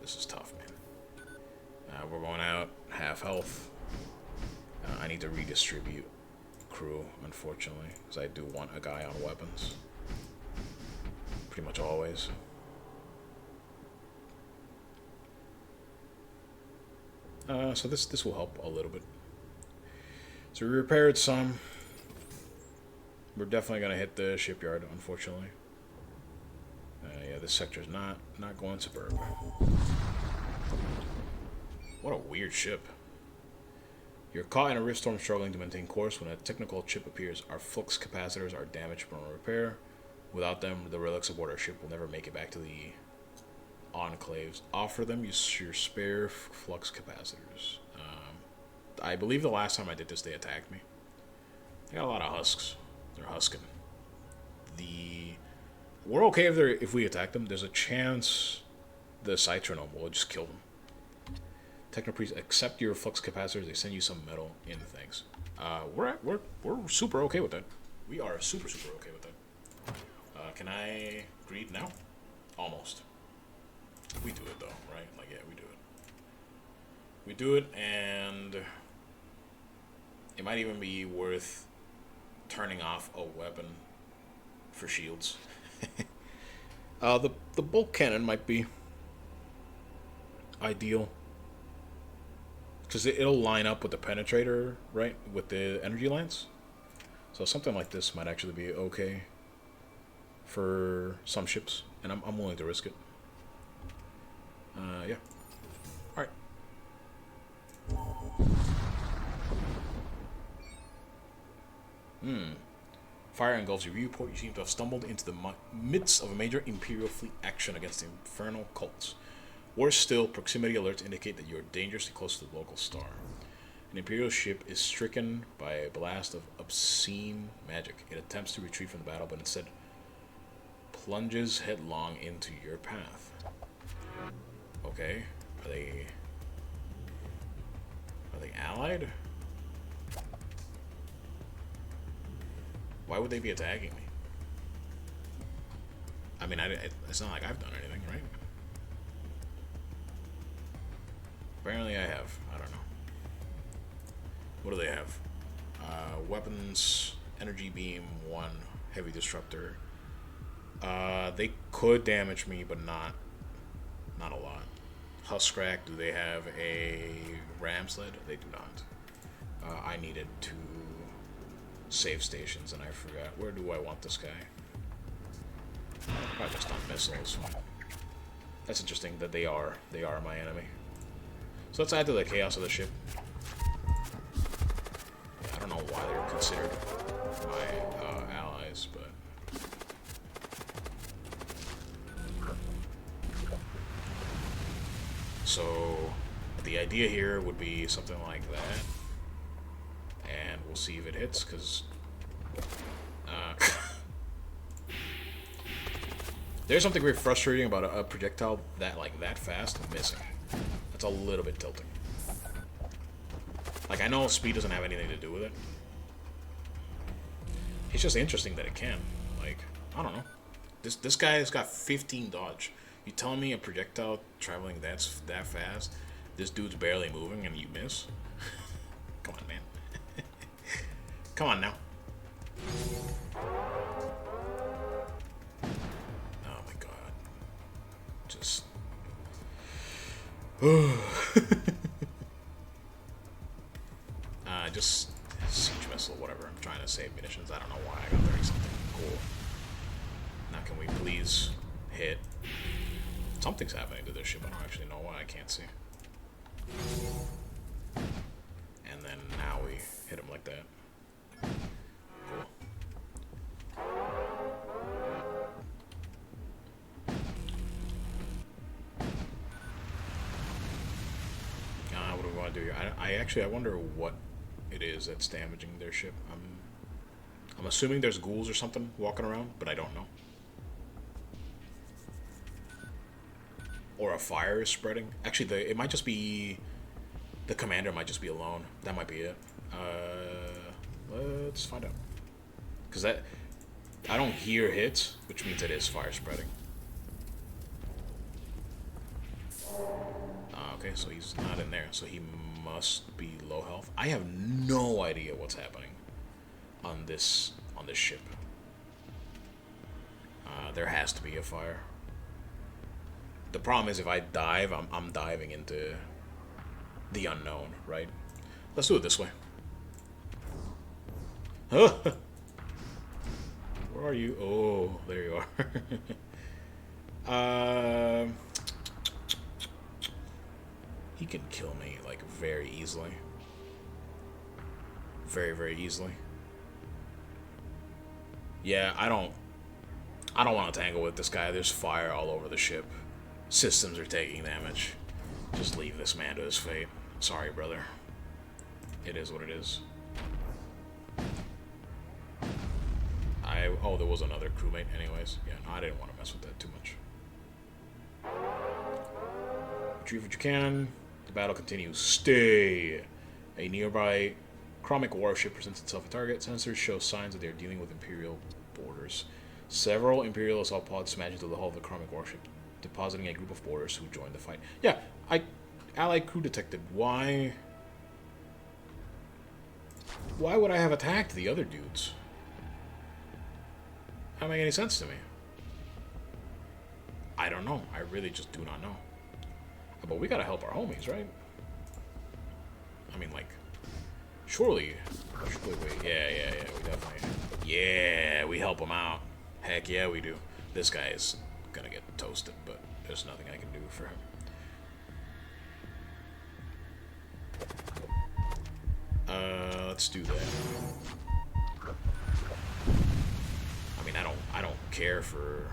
This is tough, man. We're going out half health. I need to redistribute crew, unfortunately, because I do want a guy on weapons. Pretty much always. So this will help a little bit. So we repaired some. We're definitely gonna hit the shipyard, unfortunately. Yeah, this sector's not going superb. What a weird ship. You're caught in a rift storm struggling to maintain course when a technical chip appears. Our flux capacitors are damaged from repair. Without them, the relics aboard our ship will never make it back to the enclaves. Offer them your spare flux capacitors. I believe the last time I did this, they attacked me. They got a lot of husks. They're husking. We're okay if we attack them. There's a chance the Citronome will just kill them. Technopriest, accept your flux capacitors. They send you some metal in things. We're super okay with that. We are super okay with that. Can I greed now? Almost. We do it though, right? Like, yeah, we do it. We do it, and it might even be worth turning off a weapon for shields. The bolt cannon might be ideal because it'll line up with the penetrator, right? With the energy lance. So something like this might actually be okay for some ships, and I'm willing to risk it. Yeah. Alright. Fire engulfs your viewport. You seem to have stumbled into the midst of a major Imperial fleet action against the infernal cults. Worse still, proximity alerts indicate that you are dangerously close to the local star. An Imperial ship is stricken by a blast of obscene magic. It attempts to retreat from the battle, but instead plunges headlong into your path. Okay, are they allied? Why would they be attacking me? I mean, it's not like I've done anything, right? Apparently I have. I don't know. What do they have? Weapons, energy beam, 1, heavy disruptor. They could damage me, but not a lot. Huskrak, do they have a ram sled? They do not. I needed to save stations, and I forgot. Where do I want this guy? Probably just on missiles. That's interesting that they are my enemy. So let's add to the chaos of the ship. Yeah, I don't know why they're considered my allies, but so the idea here would be something like that. And we'll see if it hits, because there's something very frustrating about a projectile that fast missing. That's a little bit tilting. Like, I know speed doesn't have anything to do with it. It's just interesting that it can. Like, I don't know. This guy's got 15 dodge. You telling me a projectile traveling that fast, this dude's barely moving and you miss? Come on, man. Come on now. Oh my god. Just. Just siege missile, whatever. I'm trying to save munitions. I don't know why I got 30 something. Cool. Now can we please hit? Something's happening to this ship. I don't actually know why. I can't see. And then now we hit him like that. What do we want to do here? I actually I wonder what it is that's damaging their ship. I'm assuming there's ghouls or something walking around, but I don't know. Or a fire is spreading. Actually, it might just be the commander might just be alone. That might be it. Let's find out. Because that I don't hear hits, which means it is fire spreading. Okay, so he's not in there, so he must be low health. I have no idea what's happening on this ship. There has to be a fire. The problem is if I dive, I'm diving into the unknown, right? Let's do it this way. Where are you? Oh, there you are. He can kill me, like, very easily. Very, very easily. Yeah, I don't want to tangle with this guy. There's fire all over the ship. Systems are taking damage. Just leave this man to his fate. Sorry, brother. It is what it is. Oh, there was another crewmate anyways. Yeah, no, I didn't want to mess with that too much. Retrieve what you can. The battle continues. Stay! A nearby chromic warship presents itself a target. Sensors show signs that they are dealing with Imperial boarders. Several Imperial assault pods smash into the hull of the chromic warship, depositing a group of boarders who join the fight. Yeah, Allied crew detected. Why would I have attacked the other dudes? That doesn't make any sense to me. I don't know. I really just do not know. But we gotta help our homies, right? I mean, like, surely yeah, we definitely, yeah, we help them out. Heck yeah, we do. This guy is gonna get toasted, but there's nothing I can do for him. Let's do that. I mean, I don't care for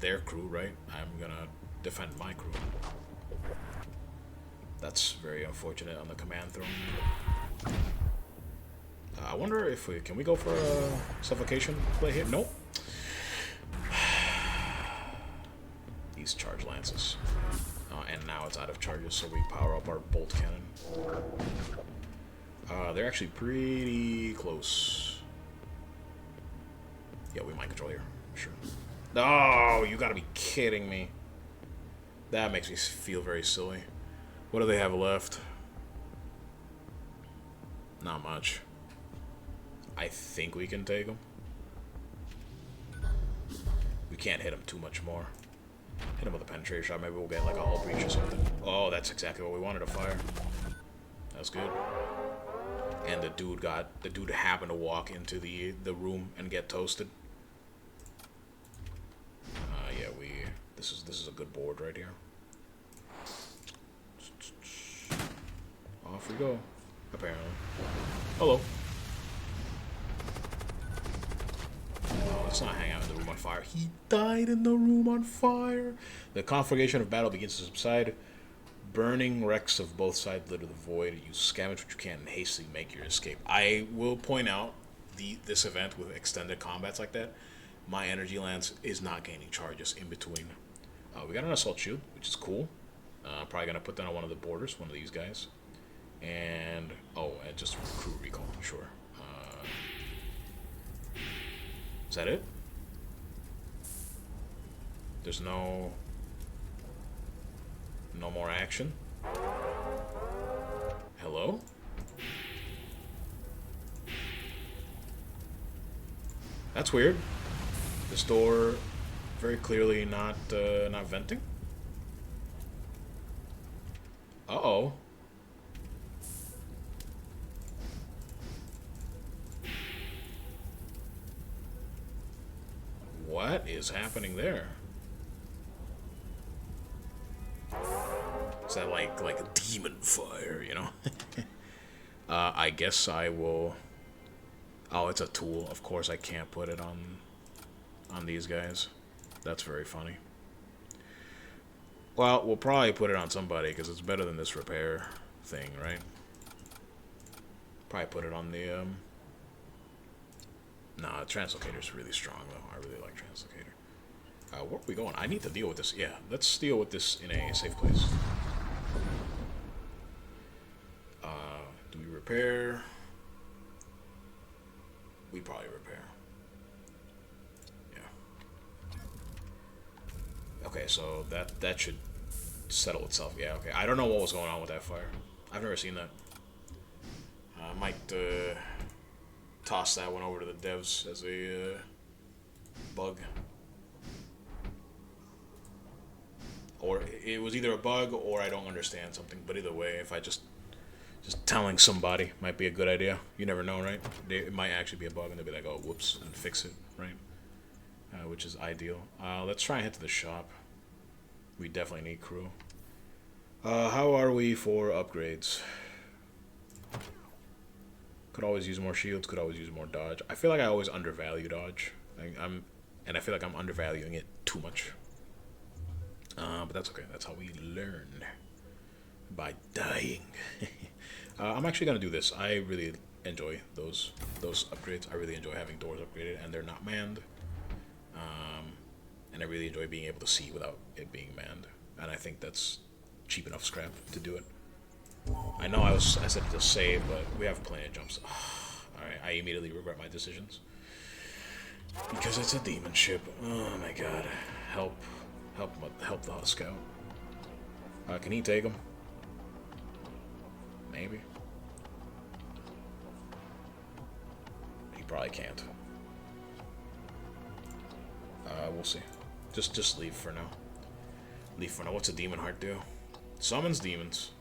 their crew, right? I'm gonna defend my crew. That's very unfortunate on the command throne. I wonder if can we go for a suffocation play here? Nope. These charge lances. And now it's out of charges, so we power up our bolt cannon. They're actually pretty close. Yeah, we mind control here. Sure. Oh, you gotta be kidding me. That makes me feel very silly. What do they have left? Not much. I think we can take them. We can't hit them too much more. Hit him with a penetration shot. Maybe we'll get like a hull breach or something. Oh, that's exactly what we wanted to fire. That's good. And the dude happened to walk into the room and get toasted. Yeah, this is a good board right here. Off we go. Apparently. Hello. Oh, let's not hang out in the room on fire. He died in the room on fire. The conflagration of battle begins to subside. Burning wrecks of both sides litter the void. You scavenge what you can and hastily make your escape. I will point out this event with extended combats like that. My energy lance is not gaining charges in between. We got an assault shield, which is cool. Probably gonna put that on one of the boarders, one of these guys. And and just crew recall, sure. Is that it? There's no more action. Hello? That's weird. This door very clearly not venting. Uh-oh. What is happening there? Is that like a demon fire, you know? I guess I will. Oh, it's a tool. Of course I can't put it on these guys. That's very funny. Well, we'll probably put it on somebody because it's better than this repair thing, right? Probably put it on the Nah, Translocator's really strong though. I really like Translocator. Where are we going? I need to deal with this. Yeah, let's deal with this in a safe place. Do we repair? We probably repair. Yeah. Okay, so that should settle itself. Yeah, okay. I don't know what was going on with that fire. I've never seen that. I might toss that one over to the devs as a bug. Or it was either a bug or I don't understand something. But either way, if I just telling somebody might be a good idea. You never know, right? It might actually be a bug and they'll be like, oh, whoops, and fix it, right? Which is ideal. Let's try and head to the shop. We definitely need crew. How are we for upgrades? Could always use more shields, could always use more dodge. I feel like I always undervalue dodge. And I feel like I'm undervaluing it too much. But that's okay. That's how we learn. By dying. I'm actually gonna do this. I really enjoy those upgrades. I really enjoy having doors upgraded and they're not manned. And I really enjoy being able to see without it being manned. And I think that's cheap enough scrap to do it. I know I said to save, but we have plenty of jumps. Alright, I immediately regret my decisions. Because it's a demon ship. Oh my god. Help the hot scout. Can he take him? Maybe. He probably can't. We'll see. Just leave for now. Leave for now. What's a demon heart do? Summons demons.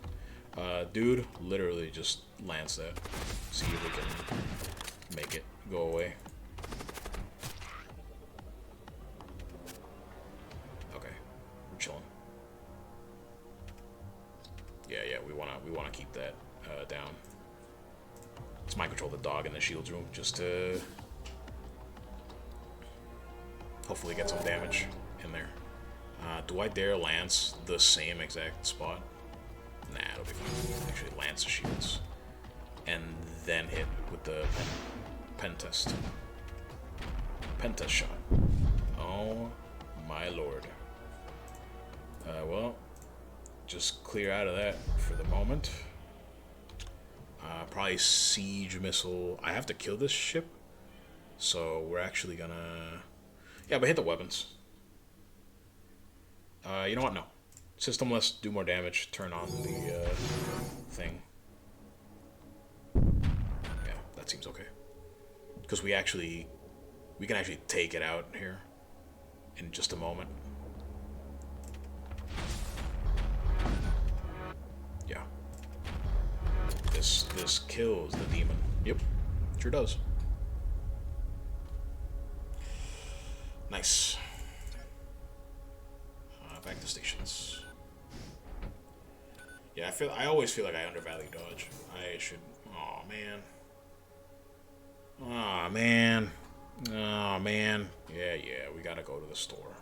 Dude, literally just lance that. See if we can make it go away. Okay, we're chilling. Yeah, we wanna keep that down. Let's mind control the dog in the shields room just to hopefully get some damage in there. Do I dare lance the same exact spot? Nah, it'll be fine. Actually, lance the shields. And then hit with the pen test. Pen test shot. Oh my lord. Well, just clear out of that for the moment. Probably siege missile. I have to kill this ship. So we're actually gonna... Yeah, but hit the weapons. You know what? No. Systemless, do more damage, turn on the thing. Yeah, that seems okay. Because we can actually take it out here in just a moment. Yeah. This kills the demon. Yep, sure does. Nice. Back to stations. Yeah, I always feel like I undervalue dodge. I should. Oh man. Oh man. Oh man. Yeah, we gotta go to the store.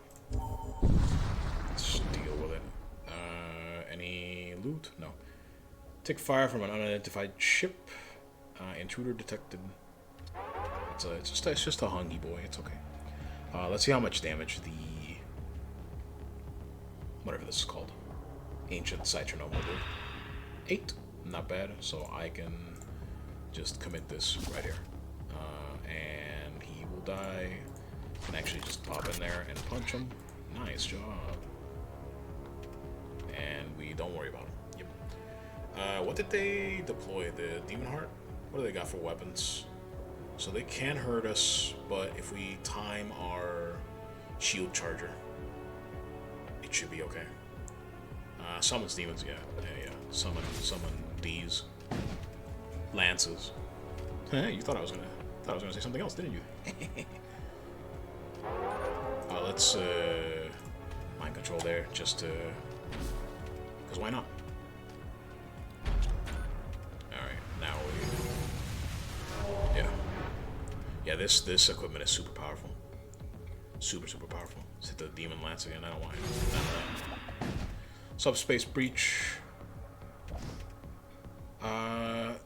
Let's deal with it. Any loot? No. Take fire from an unidentified ship. Intruder detected. It's just a hungry boy. It's okay. Let's see how much damage the whatever this is called. Ancient Citronome will do. 8. Not bad. So I can just commit this right here. And he will die. And actually just pop in there and punch him. Nice job. And we don't worry about him. Yep. What did they deploy? The Demon Heart? What do they got for weapons? So they can hurt us, but if we time our shield charger, it should be okay. Summons demons, yeah. Summon these lances. Hey, you thought I was gonna say something else, didn't you? Let's mind control there, just to, because why not? All right, now yeah. This equipment is super powerful, super powerful. Let's hit the demon lance again. I don't want none of that. Subspace breach.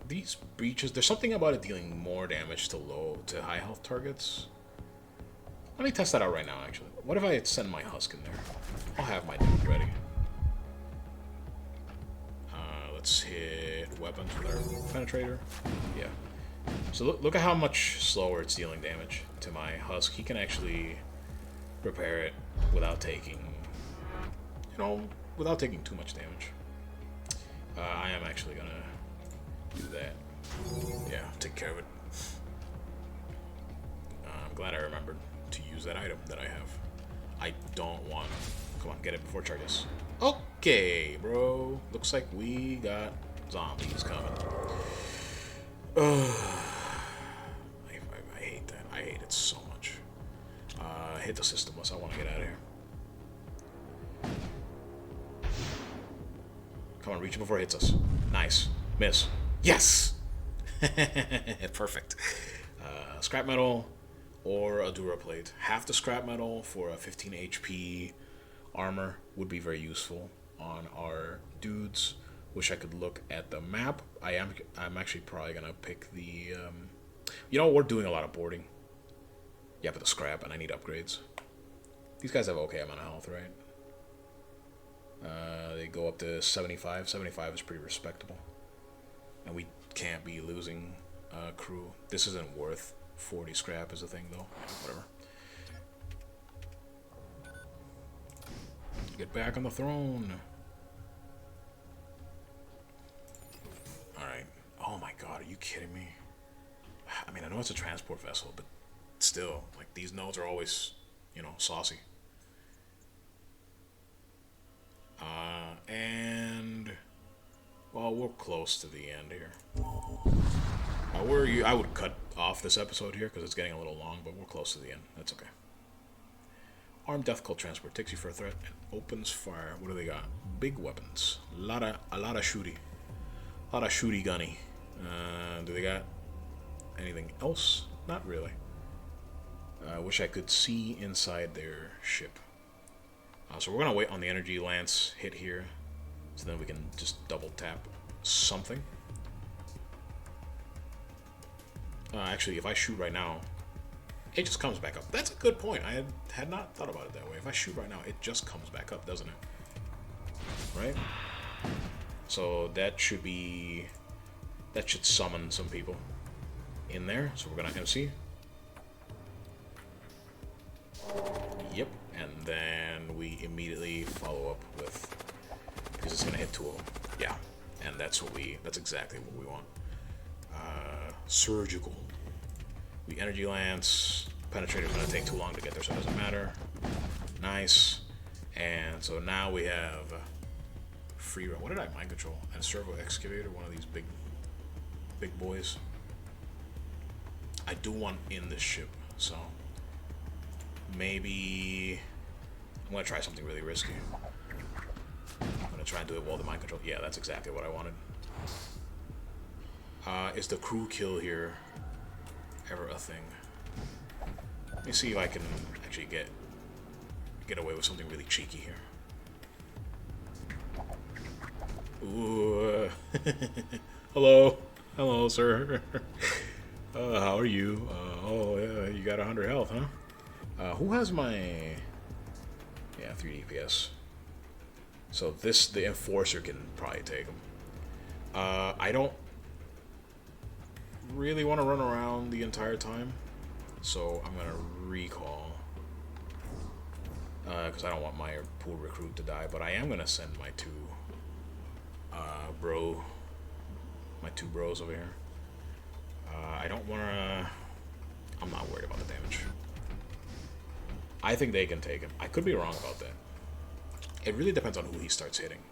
These breaches, there's something about it dealing more damage to high health targets. Let me test that out right now, actually. What if I send my husk in there? I'll have my dude ready. Let's hit weapons with our penetrator. Yeah. So look at how much slower it's dealing damage to my husk. He can actually repair it without taking, without taking too much damage. I am actually gonna do that. Yeah, take care of it. I'm glad I remembered to use that item that I have. I don't want... Come on, get it before it charges. Okay, bro. Looks like we got zombies coming. I hate that. I hate it so much. Hit the system unless I want to get out of here. Come on, reach it before it hits us. Nice. Miss. Yes! Perfect. Scrap metal or a Dura plate. Half the scrap metal for a 15 HP armor would be very useful on our dudes. Wish I could look at the map. I'm actually probably gonna pick the we're doing a lot of boarding. Yeah, but the scrap, and I need upgrades. These guys have okay amount of health, right? They go up to 75. 75 is pretty respectable. And we can't be losing crew. This isn't worth 40 scrap is a thing, though. Whatever. Get back on the throne. Alright. Oh my god, are you kidding me? I mean, I know it's a transport vessel, but still, like, these nodes are always, saucy. And... well, we're close to the end here. I would cut off this episode here because it's getting a little long, but we're close to the end. That's okay. Armed Death Cult Transport takes you for a threat and opens fire. What do they got? Big weapons. A lot of shooty. A lot of shooty gunny. Do they got anything else? Not really. I wish I could see inside their ship. So we're going to wait on the energy lance hit here. So then we can just double tap something. Actually, if I shoot right now, it just comes back up. That's a good point. I had not thought about it that way. If I shoot right now, it just comes back up, doesn't it? Right? So that should summon some people in there. So we're going to MC. Yep. And then we immediately follow up with... because it's going to hit 2 of them. Yeah. And that's exactly what we want. Surgical. We energy lance. Penetrator's going to take too long to get there, so it doesn't matter. Nice. And so now we have free run. What did I mind control? And servo excavator, one of these big boys. I do want in this ship, so maybe I'm going to try something really risky. I'm going to try and do it while the mind control. Yeah, that's exactly what I wanted. Is the crew kill here ever a thing? Let me see if I can actually get away with something really cheeky here. Ooh. Hello, sir. How are you? Oh, yeah, you got 100 health, huh? Who has my... yeah, 3 DPS. So the Enforcer can probably take him. I don't really want to run around the entire time, so I'm going to recall. Because I don't want my pool recruit to die, but I am going to send my two bros over here. I don't want to... I'm not worried about the damage. I think they can take him. I could be wrong about that. It really depends on who he starts hitting.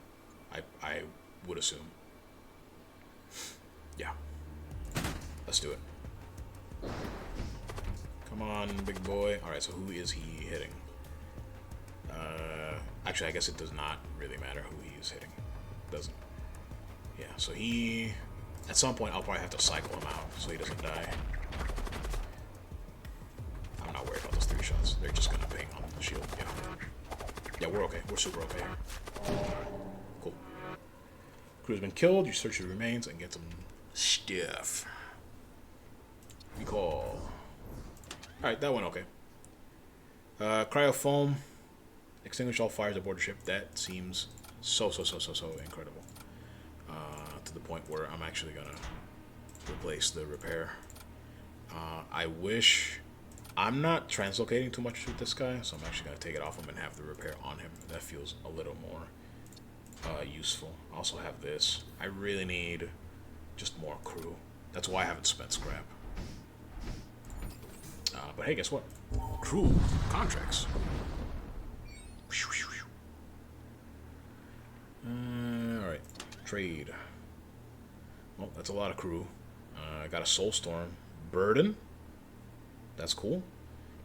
I would assume. Yeah. Let's do it. Come on, big boy. Alright, so who is he hitting? Actually, I guess it does not really matter who he's hitting. Doesn't. Yeah, so he... at some point, I'll probably have to cycle him out so he doesn't die. I'm not worried about those 3 shots. They're just gonna ping on the shield. Yeah. Yeah, we're okay. We're super okay here. Crew's been killed. You search the remains and get some stuff. Recall. Alright, that went okay. Cryofoam. Extinguish all fires aboard the ship. That seems so incredible. To the point where I'm actually gonna replace the repair. I wish... I'm not translocating too much with this guy, so I'm actually gonna take it off him and have the repair on him. That feels a little more useful. I also have this. I really need just more crew. That's why I haven't spent scrap. But hey, guess what? Crew contracts. Alright, trade. Well, that's a lot of crew. I got a Soulstorm. Burden. That's cool.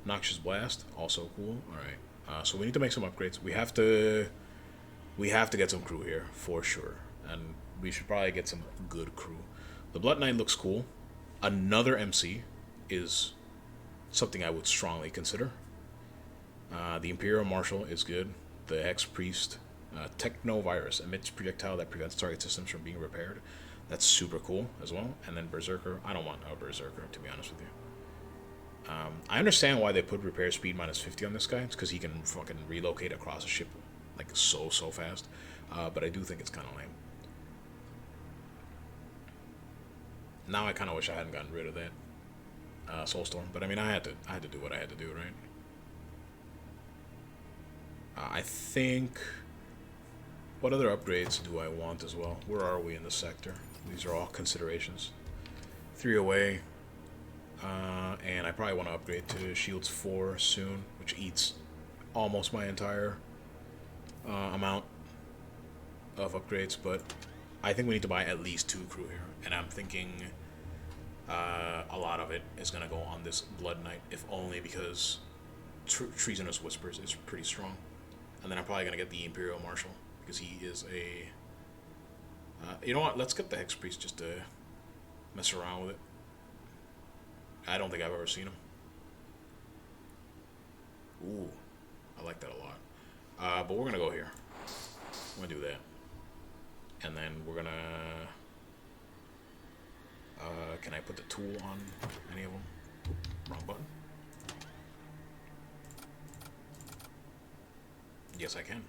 Noxious Blast. Also cool. Alright. So we need to make some upgrades. We have to get some crew here, for sure. And we should probably get some good crew. The Blood Knight looks cool. Another MC is something I would strongly consider. The Imperial Marshal is good. The Hex Priest. Technovirus emits projectile that prevents target systems from being repaired. That's super cool as well. And then Berserker. I don't want a Berserker, to be honest with you. I understand why they put repair speed -50 on this guy. It's because he can fucking relocate across a ship like so fast. But I do think it's kind of lame. Now I kind of wish I hadn't gotten rid of that Soulstorm. But I mean, I had to do what I had to do, right? I think... What other upgrades do I want as well? Where are we in the sector? These are all considerations. 3 away. And I probably want to upgrade to Shields 4 soon, which eats almost my entire amount of upgrades. But I think we need to buy at least 2 crew here. And I'm thinking a lot of it is going to go on this Blood Knight, if only because Treasonous Whispers is pretty strong. And then I'm probably going to get the Imperial Marshal, because he is a... you know what? Let's get the Hex Priest just to mess around with it. I don't think I've ever seen him. Ooh, I like that a lot. But we're going to go here. We're going to do that. And then we're going to... can I put the tool on any of them? Oop, wrong button. Yes, I can.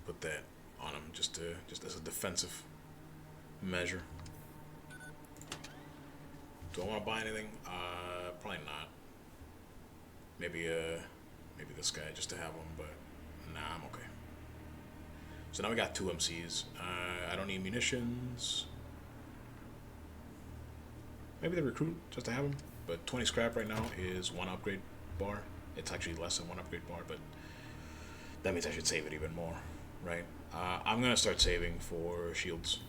Put that on him just as a defensive measure. Do I want to buy anything? Probably not. Maybe this guy just to have him, but nah, I'm okay. So now we got 2 MCs. I don't need munitions. Maybe the recruit just to have him. But 20 scrap right now is 1 upgrade bar. It's actually less than 1 upgrade bar, but that means I should save it even more, right? I'm gonna start saving for shields,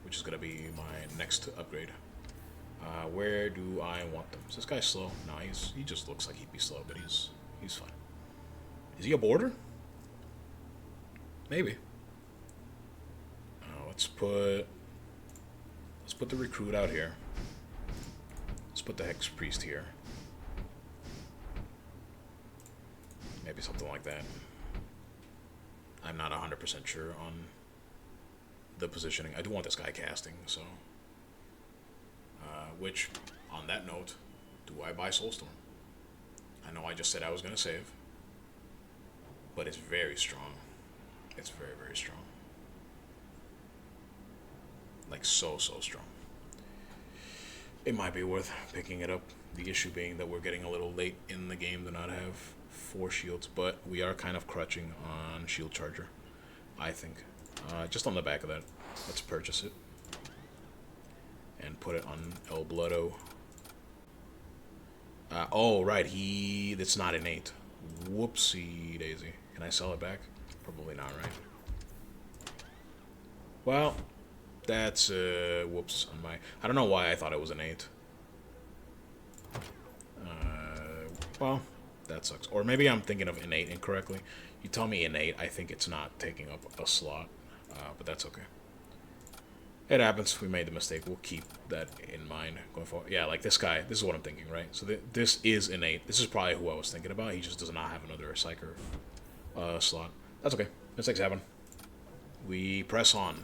which is gonna be my next upgrade. Where do I want them? Is this guy slow? No, he just looks like he'd be slow, but he's fine. Is he a boarder? Maybe. Let's put the recruit out here. Let's put the Hex Priest here. Maybe something like that. I'm not 100% sure on the positioning. I do want this guy casting, so... which, on that note, do I buy Soulstorm? I know I just said I was going to save, but it's very strong. It's very, very strong. Like, so strong. It might be worth picking it up. The issue being that we're getting a little late in the game to not have 4 shields, but we are kind of crutching on Shield Charger, I think. Just on the back of that, let's purchase it. And put it on El Bloodo. Oh, right, that's not innate. Whoopsie daisy. Can I sell it back? Probably not, right? Well, that's, whoops on my... I don't know why I thought it was innate. Well, that sucks. Or maybe I'm thinking of innate incorrectly. You tell me innate, I think it's not taking up a slot. But that's okay. It happens. We made the mistake. We'll keep that in mind going forward. Yeah, like this guy. This is what I'm thinking, right? So this is innate. This is probably who I was thinking about. He just does not have another Psyker slot. That's okay. Mistakes happen. We press on.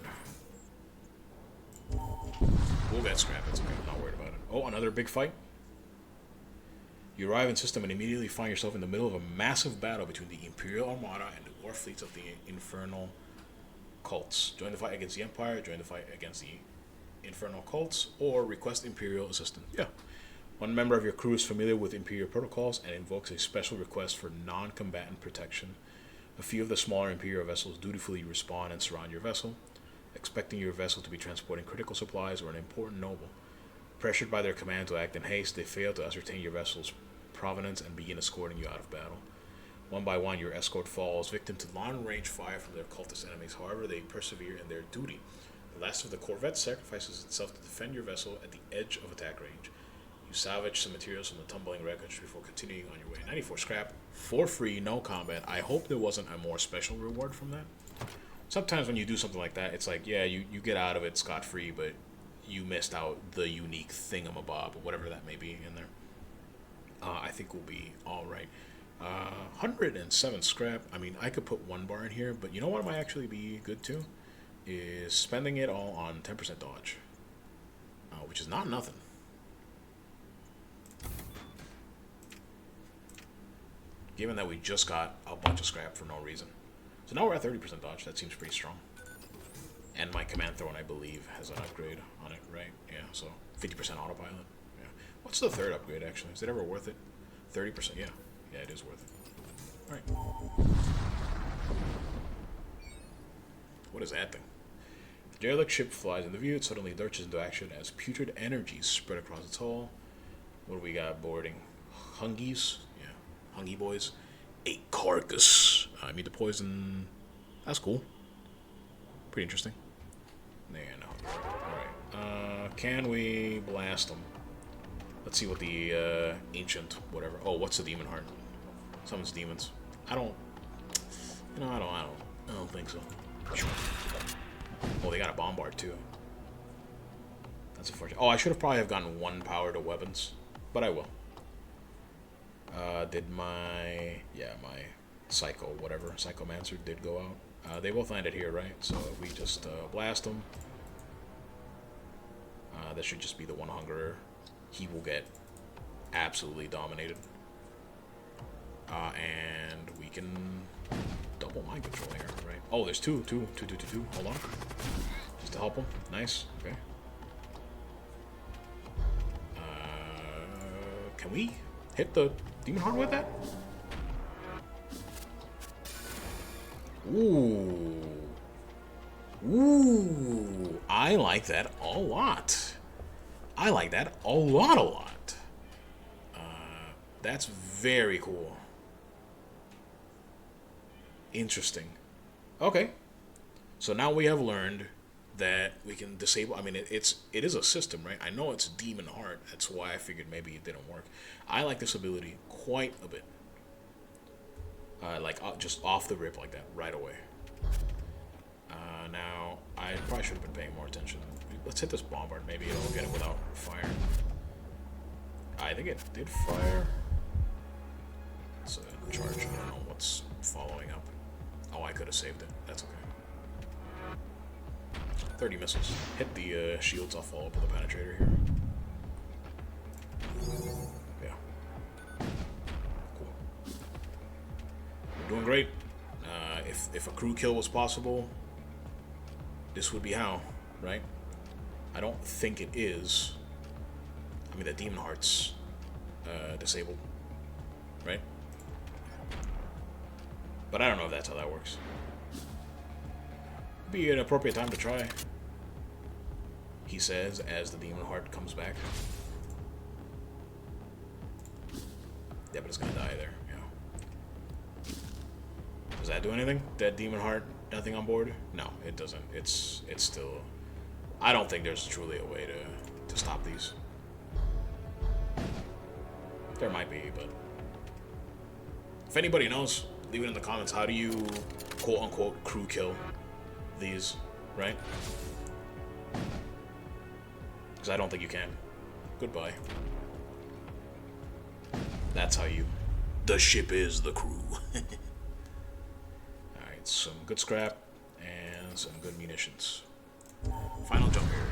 We'll get scrap. It's okay. I'm not worried about it. Oh, another big fight. You arrive in system and immediately find yourself in the middle of a massive battle between the Imperial Armada and the war fleets of the Infernal Cults. Join the fight against the Empire, join the fight against the Infernal Cults, or request Imperial assistance. Yeah. One member of your crew is familiar with Imperial protocols and invokes a special request for non-combatant protection. A few of the smaller Imperial vessels dutifully respond and surround your vessel, expecting your vessel to be transporting critical supplies or an important noble. Pressured by their command to act in haste, they fail to ascertain your vessel's provenance and begin escorting you out of battle. One by one, your escort falls victim to long-range fire from their cultist enemies. However, they persevere in their duty. The last of the corvette sacrifices itself to defend your vessel at the edge of attack range. You salvage some materials from the tumbling wreckage before continuing on your way. 94 scrap, for free, no combat. I hope there wasn't a more special reward from that. Sometimes when you do something like that, it's like, yeah, you get out of it scot-free, but you missed out the unique thingamabob, whatever that may be in there. I think we'll be alright. 107 scrap. I mean, I could put 1 bar in here, but you know what might actually be good too? Is spending it all on 10% dodge. Which is not nothing. Given that we just got a bunch of scrap for no reason. So now we're at 30% dodge. That seems pretty strong. And my command throne, I believe, has an upgrade on it, right? Yeah, so 50% autopilot. Yeah. What's the third upgrade, actually? Is it ever worth it? 30%, yeah. Yeah, it is worth it. Alright. What is that thing? The derelict ship flies into view. It suddenly lurches into action as putrid energies spread across its hull. What do we got boarding? Hungies? Yeah, Hungy boys. A carcass. I mean, the poison. That's cool. Pretty interesting. Yeah, no. Alright. Can we blast them? Let's see what the ancient whatever. Oh, what's the demon heart? Summons demons. I don't think so. Oh, they got a bombard too. That's unfortunate. Oh, I should have probably gotten 1 power to weapons, but I will. Did my Psychomancer did go out. They both landed here, right? So if we just blast them, that should just be the one hungerer. He will get absolutely dominated. And we can double mind control here, right? Oh, there's two. Hold on. Just to help him. Nice. Okay. Can we hit the demon heart with that? Ooh, I like that a lot. I like that a lot. That's very cool. Interesting. Okay. So now we have learned that we can disable. I mean, it is a system, right? I know it's Demon Heart. That's why I figured maybe it didn't work. I like this ability quite a bit. Just off the rip like that, right away. Now, I probably should have been paying more attention. Let's hit this bombard. Maybe it'll get it without fire. I think it did fire. It's a charge. I don't know what's following up. Oh, I could have saved it. That's okay. 30 missiles. Hit the shields. I'll follow up with a penetrator here. Yeah. Cool. We're doing great. If a crew kill was possible, this would be how, right? I don't think it is. I mean, the Demon Heart's disabled, right? But I don't know if that's how that works. Be an appropriate time to try, he says as the Demon Heart comes back. Yeah, but it's gonna die there, yeah. Does that do anything? Dead Demon Heart, nothing on board? No, it doesn't. It's still... I don't think there's truly a way to stop these. There might be, but... If anybody knows, leave it in the comments. How do you, quote-unquote, crew kill these, right? Because I don't think you can. Goodbye. That's how you... The ship is the crew. Alright, some good scrap. and some good munitions. Final jump here.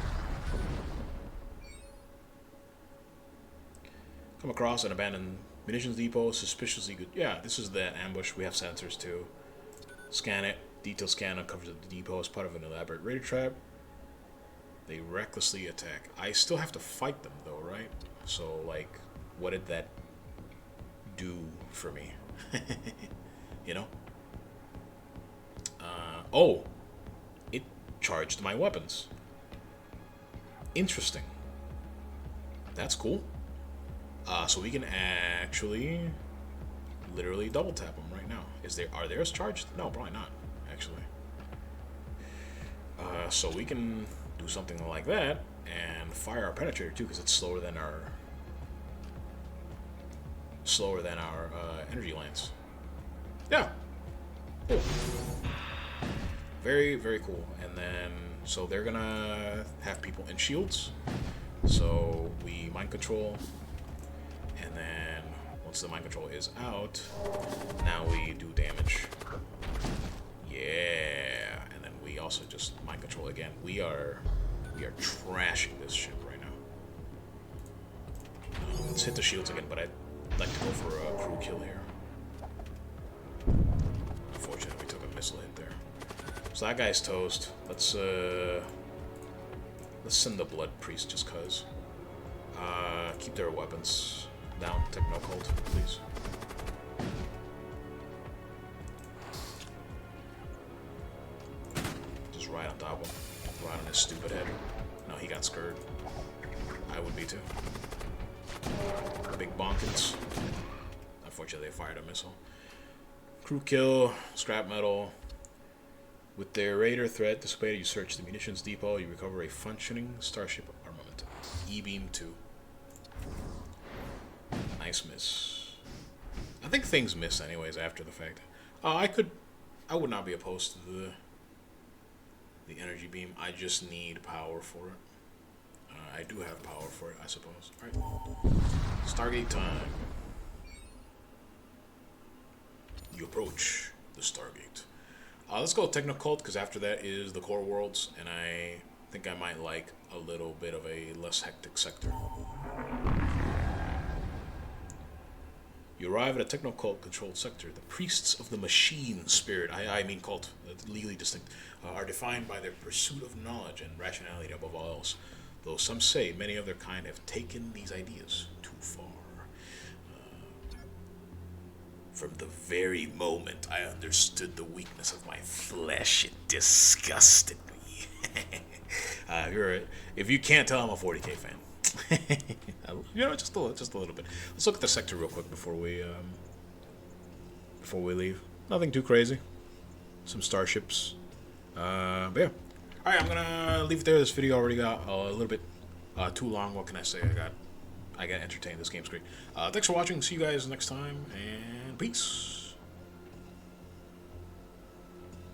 Come across an abandoned munitions depot, suspiciously good. Yeah, this is the ambush. We have sensors too. Scan it. Detail scan uncovers the depot as part of an elaborate radar trap. They recklessly attack. I still have to fight them though, right? So, like, what did that do for me? You know? Oh! It charged my weapons. Interesting. That's cool. So we can actually literally double tap them right now. Are theirs charged? No, probably not, actually. So we can do something like that and fire our penetrator too, because it's slower than our energy lines. Yeah. Cool. Very, very cool. And then so they're gonna have people in shields. So we mind control, and then once the mind control is out, now we do damage. Yeah, and then we also just mind control again. We are trashing this ship right now. Let's hit the shields again, but I'd like to go for a crew kill here. Unfortunately, we took a missile hit there. So that guy's toast. Let's send the blood priest just cause. Keep their weapons down. Techno cult, please. Just right on top of him. Right on his stupid head. No, he got scared. I would be too. Big bonkins. Unfortunately, they fired a missile. Crew kill, scrap metal. With their radar threat dissipated, you search the munitions depot. You recover a functioning starship armament. E-beam 2. Nice miss. I think things miss anyways after the fact. I would not be opposed to the energy beam. I just need power for it. I do have power for it, I suppose. Alright. Stargate time. You approach the Stargate. Let's go Technocult, because after that is the core worlds, and I think I might like a little bit of a less hectic sector. You arrive at a Technocult controlled sector. The priests of the machine spirit, I mean cult, legally distinct, are defined by their pursuit of knowledge and rationality above all else. Though some say many of their kind have taken these ideas too far. From the very moment I understood the weakness of my flesh, it disgusted me. If you can't tell, I'm a 40K fan. Just a little bit. Let's look at the sector real quick before we leave. Nothing too crazy. Some starships. But yeah. All right, I'm gonna leave it there. This video already got a little bit too long. What can I say? I got entertained. This game's great. Thanks for watching. See you guys next time, and peace.